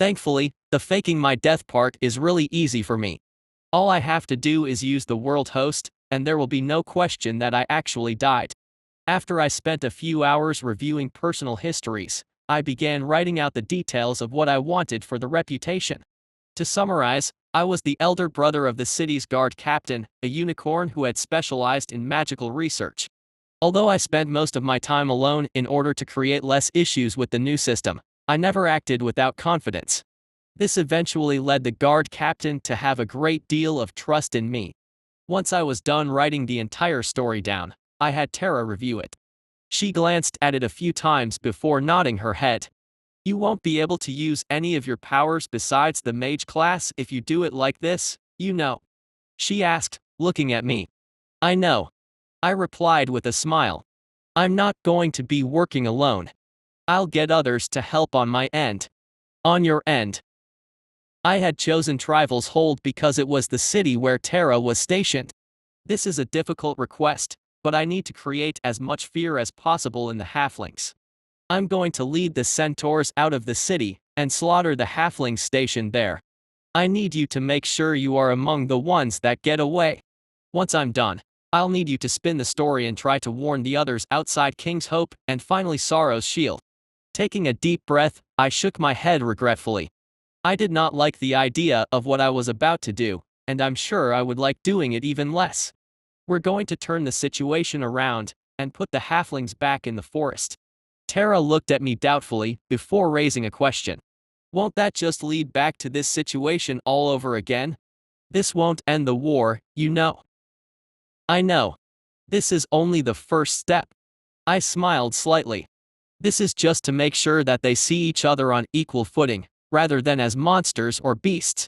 Thankfully, the faking my death part is really easy for me. All I have to do is use the world host, and there will be no question that I actually died. After I spent a few hours reviewing personal histories, I began writing out the details of what I wanted for the reputation. To summarize, I was the elder brother of the city's guard captain, a unicorn who had specialized in magical research. Although I spent most of my time alone in order to create less issues with the new system, I never acted without confidence. This eventually led the guard captain to have a great deal of trust in me. Once I was done writing the entire story down, I had Tara review it. She glanced at it a few times before nodding her head. You won't be able to use any of your powers besides the mage class if you do it like this, you know. She asked, looking at me. I know. I replied with a smile. I'm not going to be working alone. I'll get others to help on my end. On your end. I had chosen Trival's Hold because it was the city where Tara was stationed. This is a difficult request, but I need to create as much fear as possible in the halflings. I'm going to lead the centaurs out of the city and slaughter the halflings stationed there. I need you to make sure you are among the ones that get away. Once I'm done, I'll need you to spin the story and try to warn the others outside King's Hope and finally Sorrow's Shield. Taking a deep breath, I shook my head regretfully. I did not like the idea of what I was about to do, and I'm sure I would like doing it even less. We're going to turn the situation around and put the halflings back in the forest. Tara looked at me doubtfully before raising a question. Won't that just lead back to this situation all over again? This won't end the war, you know. I know. This is only the first step. I smiled slightly. This is just to make sure that they see each other on equal footing, rather than as monsters or beasts.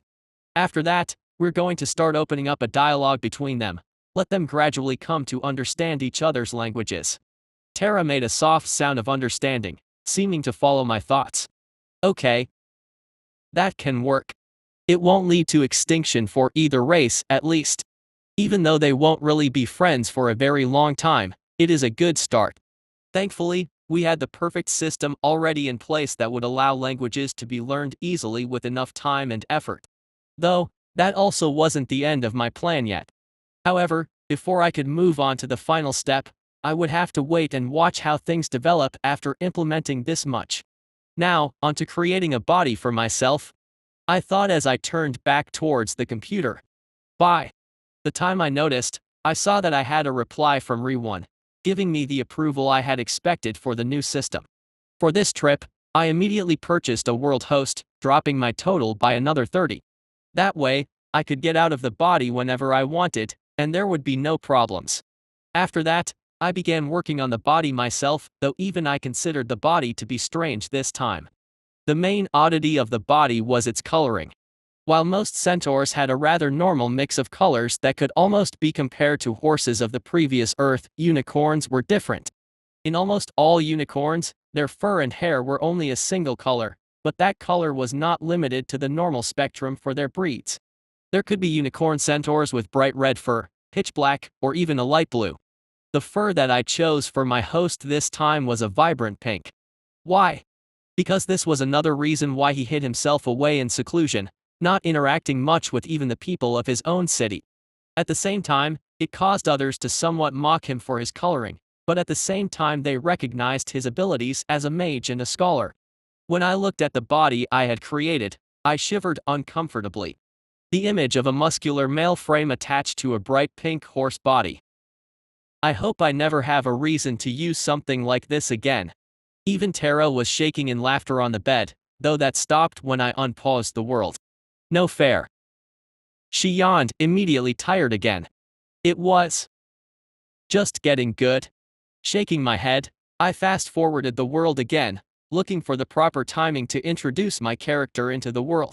After that, we're going to start opening up a dialogue between them. Let them gradually come to understand each other's languages. Tara made a soft sound of understanding, seeming to follow my thoughts. Okay. That can work. It won't lead to extinction for either race, at least. Even though they won't really be friends for a very long time, it is a good start. Thankfully, we had the perfect system already in place that would allow languages to be learned easily with enough time and effort. Though, that also wasn't the end of my plan yet. However, before I could move on to the final step, I would have to wait and watch how things develop after implementing this much. Now, onto creating a body for myself. I thought as I turned back towards the computer. By the time I noticed, I saw that I had a reply from Re1, giving me the approval I had expected for the new system. For this trip, I immediately purchased a world host, dropping my total by another 30. That way, I could get out of the body whenever I wanted, and there would be no problems. After that, I began working on the body myself, though even I considered the body to be strange this time. The main oddity of the body was its coloring. While most centaurs had a rather normal mix of colors that could almost be compared to horses of the previous Earth, unicorns were different. In almost all unicorns, their fur and hair were only a single color, but that color was not limited to the normal spectrum for their breeds. There could be unicorn centaurs with bright red fur, pitch black, or even a light blue. The fur that I chose for my host this time was a vibrant pink. Why? Because this was another reason why he hid himself away in seclusion, not interacting much with even the people of his own city. At the same time, it caused others to somewhat mock him for his coloring, but at the same time they recognized his abilities as a mage and a scholar. When I looked at the body I had created, I shivered uncomfortably. The image of a muscular male frame attached to a bright pink horse body. I hope I never have a reason to use something like this again. Even Tara was shaking in laughter on the bed, though that stopped when I unpaused the world. No fair. She yawned, immediately tired again. It was just getting good. Shaking my head, I fast-forwarded the world again, looking for the proper timing to introduce my character into the world.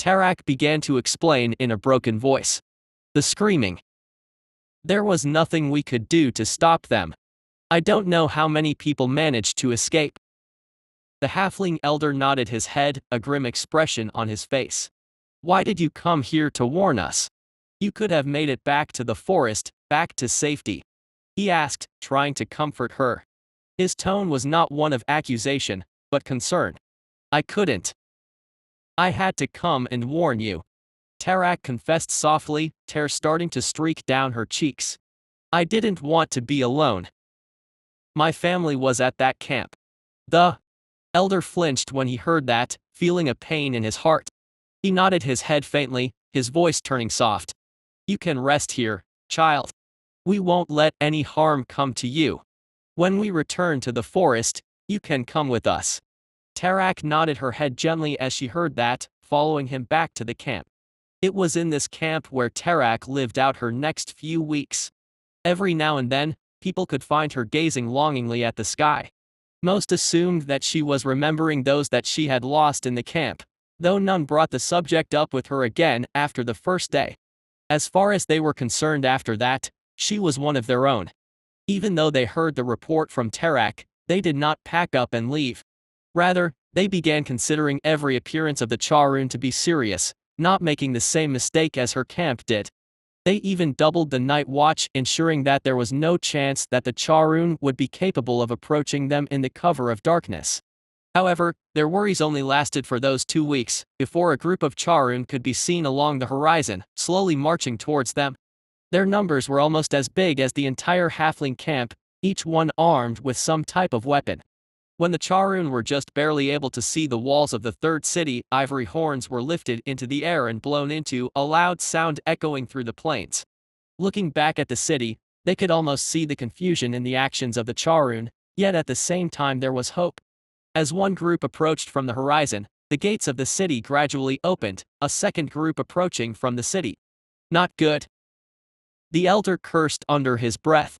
Tarak began to explain in a broken voice. The screaming. There was nothing we could do to stop them. I don't know how many people managed to escape. The halfling elder nodded his head, a grim expression on his face. Why did you come here to warn us? You could have made it back to the forest, back to safety. He asked, trying to comfort her. His tone was not one of accusation, but concern. I couldn't. I had to come and warn you. Tarak confessed softly, tear starting to streak down her cheeks. I didn't want to be alone. My family was at that camp. The elder flinched when he heard that, feeling a pain in his heart. He nodded his head faintly, his voice turning soft. You can rest here, child. We won't let any harm come to you. When we return to the forest, you can come with us. Tarak nodded her head gently as she heard that, following him back to the camp. It was in this camp where Tarak lived out her next few weeks. Every now and then, people could find her gazing longingly at the sky. Most assumed that she was remembering those that she had lost in the camp, though none brought the subject up with her again after the first day. As far as they were concerned after that, she was one of their own. Even though they heard the report from Tarak, they did not pack up and leave. Rather, they began considering every appearance of the Charun to be serious, not making the same mistake as her camp did. They even doubled the night watch, ensuring that there was no chance that the Charun would be capable of approaching them in the cover of darkness. However, their worries only lasted for those 2 weeks, before a group of Charun could be seen along the horizon, slowly marching towards them. Their numbers were almost as big as the entire halfling camp, each one armed with some type of weapon. When the Charun were just barely able to see the walls of the third city, ivory horns were lifted into the air and blown into, a loud sound echoing through the plains. Looking back at the city, they could almost see the confusion in the actions of the Charun, yet at the same time there was hope. As one group approached from the horizon, the gates of the city gradually opened, a second group approaching from the city. Not good. The elder cursed under his breath.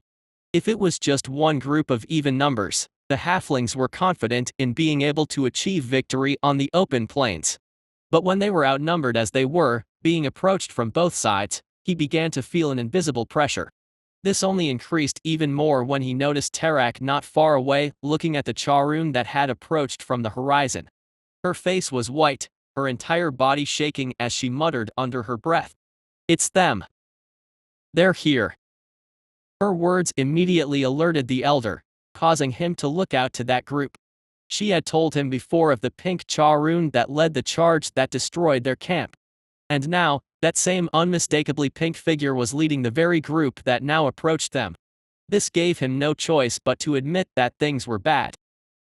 If it was just one group of even numbers, the halflings were confident in being able to achieve victory on the open plains. But when they were outnumbered as they were, being approached from both sides, he began to feel an invisible pressure. This only increased even more when he noticed Tarak not far away, looking at the Charun that had approached from the horizon. Her face was white, her entire body shaking as she muttered under her breath. It's them. They're here. Her words immediately alerted the elder, causing him to look out to that group. She had told him before of the pink Charun that led the charge that destroyed their camp. And now, that same unmistakably pink figure was leading the very group that now approached them. This gave him no choice but to admit that things were bad.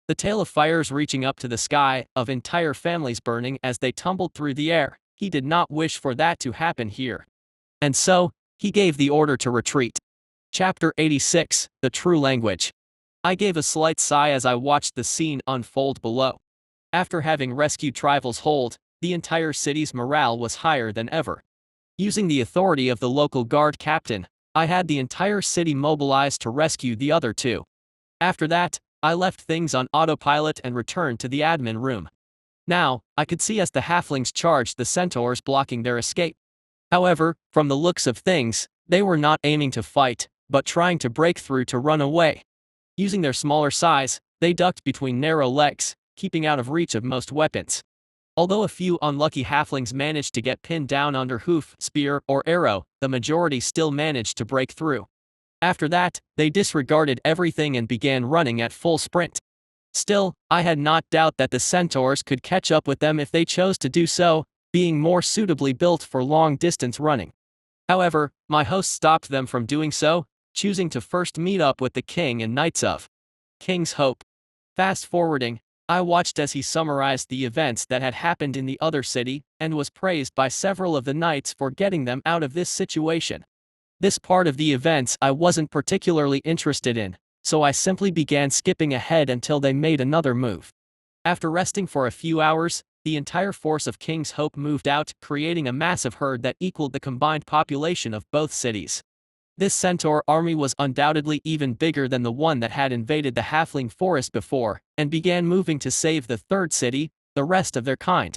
The tale of fires reaching up to the sky, of entire families burning as they tumbled through the air, he did not wish for that to happen here. And so, he gave the order to retreat. Chapter 86, The True Language. I gave a slight sigh as I watched the scene unfold below. After having rescued Trival's hold, the entire city's morale was higher than ever. Using the authority of the local guard captain, I had the entire city mobilized to rescue the other two. After that, I left things on autopilot and returned to the admin room. Now, I could see as the halflings charged the centaurs blocking their escape. However, from the looks of things, they were not aiming to fight, but trying to break through to run away. Using their smaller size, they ducked between narrow legs, keeping out of reach of most weapons. Although a few unlucky halflings managed to get pinned down under hoof, spear, or arrow, the majority still managed to break through. After that, they disregarded everything and began running at full sprint. Still, I had not doubt that the centaurs could catch up with them if they chose to do so, being more suitably built for long-distance running. However, my host stopped them from doing so, choosing to first meet up with the king and knights of King's Hope. Fast-forwarding, I watched as he summarized the events that had happened in the other city, and was praised by several of the knights for getting them out of this situation. This part of the events I wasn't particularly interested in, so I simply began skipping ahead until they made another move. After resting for a few hours, the entire force of King's Hope moved out, creating a massive herd that equaled the combined population of both cities. This centaur army was undoubtedly even bigger than the one that had invaded the halfling forest before, and began moving to save the third city, the rest of their kind.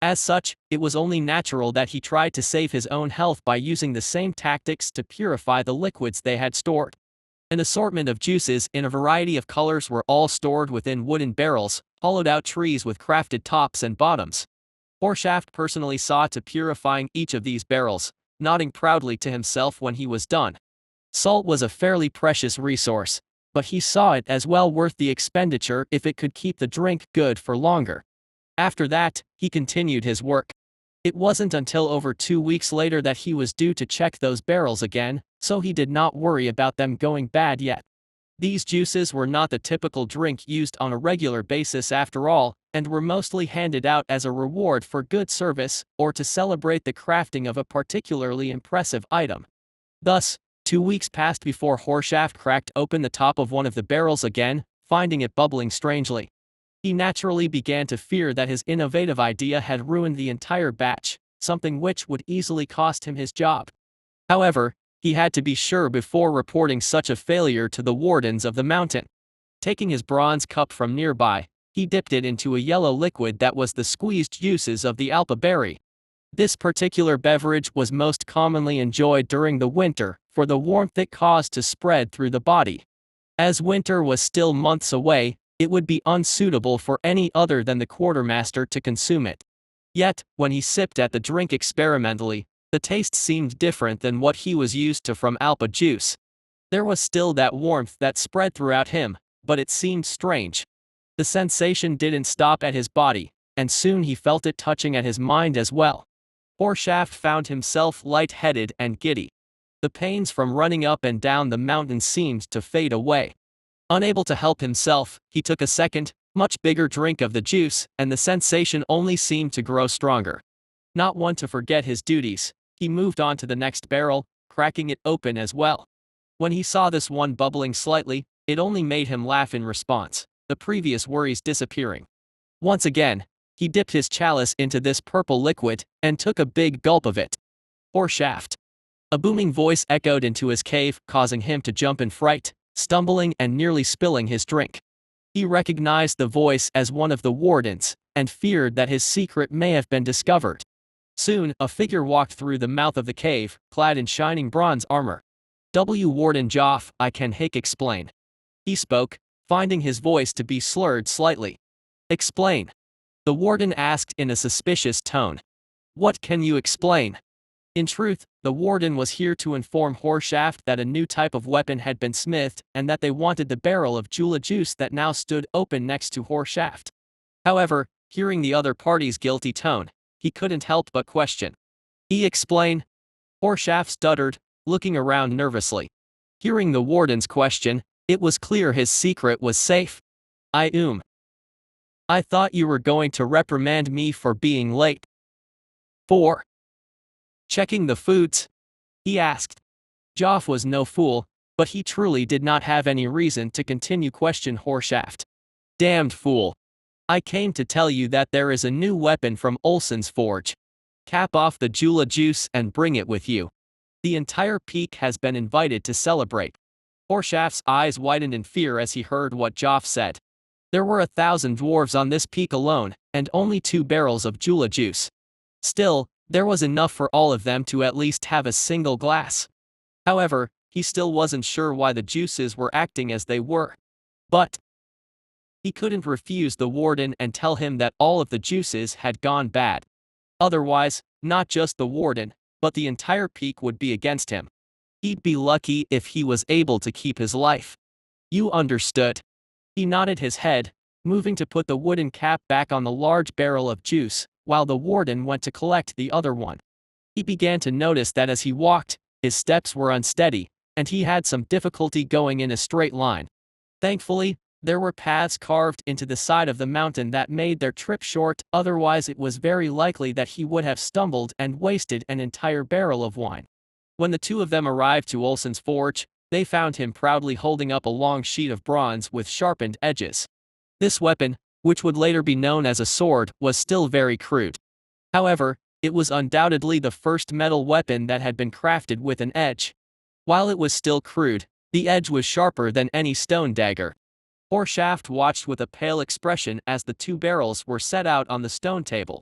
As such, it was only natural that he tried to save his own health by using the same tactics to purify the liquids they had stored. An assortment of juices in a variety of colors were all stored within wooden barrels, hollowed-out trees with crafted tops and bottoms. Horshaft personally saw to purifying each of these barrels, nodding proudly to himself when he was done. Salt was a fairly precious resource, but he saw it as well worth the expenditure if it could keep the drink good for longer. After that, he continued his work. It wasn't until over 2 weeks later that he was due to check those barrels again, so he did not worry about them going bad yet. These juices were not the typical drink used on a regular basis after all, and were mostly handed out as a reward for good service or to celebrate the crafting of a particularly impressive item. Thus, 2 weeks passed before Horshaft cracked open the top of one of the barrels again, finding it bubbling strangely. He naturally began to fear that his innovative idea had ruined the entire batch, something which would easily cost him his job. However, he had to be sure before reporting such a failure to the wardens of the mountain. Taking his bronze cup from nearby, he dipped it into a yellow liquid that was the squeezed juices of the alpa berry. This particular beverage was most commonly enjoyed during the winter, for the warmth it caused to spread through the body. As winter was still months away, it would be unsuitable for any other than the quartermaster to consume it. Yet, when he sipped at the drink experimentally, the taste seemed different than what he was used to from alpa juice. There was still that warmth that spread throughout him, but it seemed strange. The sensation didn't stop at his body, and soon he felt it touching at his mind as well. Horshaft found himself light-headed and giddy. The pains from running up and down the mountain seemed to fade away. Unable to help himself, he took a second, much bigger drink of the juice, and the sensation only seemed to grow stronger. Not one to forget his duties, he moved on to the next barrel, cracking it open as well. When he saw this one bubbling slightly, it only made him laugh in response, the previous worries disappearing. Once again, he dipped his chalice into this purple liquid and took a big gulp of it. Horshaft. A booming voice echoed into his cave, causing him to jump in fright, stumbling and nearly spilling his drink. He recognized the voice as one of the wardens, and feared that his secret may have been discovered. Soon, a figure walked through the mouth of the cave, clad in shining bronze armor. Warden Joff, I can explain. He spoke, finding his voice to be slurred slightly. Explain. The warden asked in a suspicious tone. What can you explain? In truth, the warden was here to inform Horshaft that a new type of weapon had been smithed and that they wanted the barrel of Jula juice that now stood open next to Horshaft. However, hearing the other party's guilty tone, he couldn't help but question. Explain? Horshaft stuttered, looking around nervously. Hearing the warden's question, it was clear his secret was safe. I thought you were going to reprimand me for being late. 4. Checking the foods? He asked. Joff was no fool, but he truly did not have any reason to continue question Horshaft. Damned fool. I came to tell you that there is a new weapon from Olsen's forge. Cap off the Jula juice and bring it with you. The entire peak has been invited to celebrate. Horshaft's eyes widened in fear as he heard what Joff said. There were 1,000 dwarves on this peak alone, and only 2 barrels of Jula juice. Still, there was enough for all of them to at least have a single glass. However, he still wasn't sure why the juices were acting as they were. But he couldn't refuse the warden and tell him that all of the juices had gone bad. Otherwise, not just the warden, but the entire peak would be against him. He'd be lucky if he was able to keep his life. You understood. He nodded his head, moving to put the wooden cap back on the large barrel of juice, while the warden went to collect the other one. He began to notice that as he walked, his steps were unsteady, and he had some difficulty going in a straight line. Thankfully, there were paths carved into the side of the mountain that made their trip short, otherwise it was very likely that he would have stumbled and wasted an entire barrel of wine. When the two of them arrived to Olsen's forge, they found him proudly holding up a long sheet of bronze with sharpened edges. This weapon, which would later be known as a sword, was still very crude. However, it was undoubtedly the first metal weapon that had been crafted with an edge. While it was still crude, the edge was sharper than any stone dagger. Horshaft watched with a pale expression as the 2 barrels were set out on the stone table.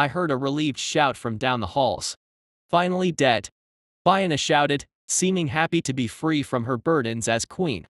I heard a relieved shout from down the halls. Finally dead. Biana shouted, seeming happy to be free from her burdens as queen.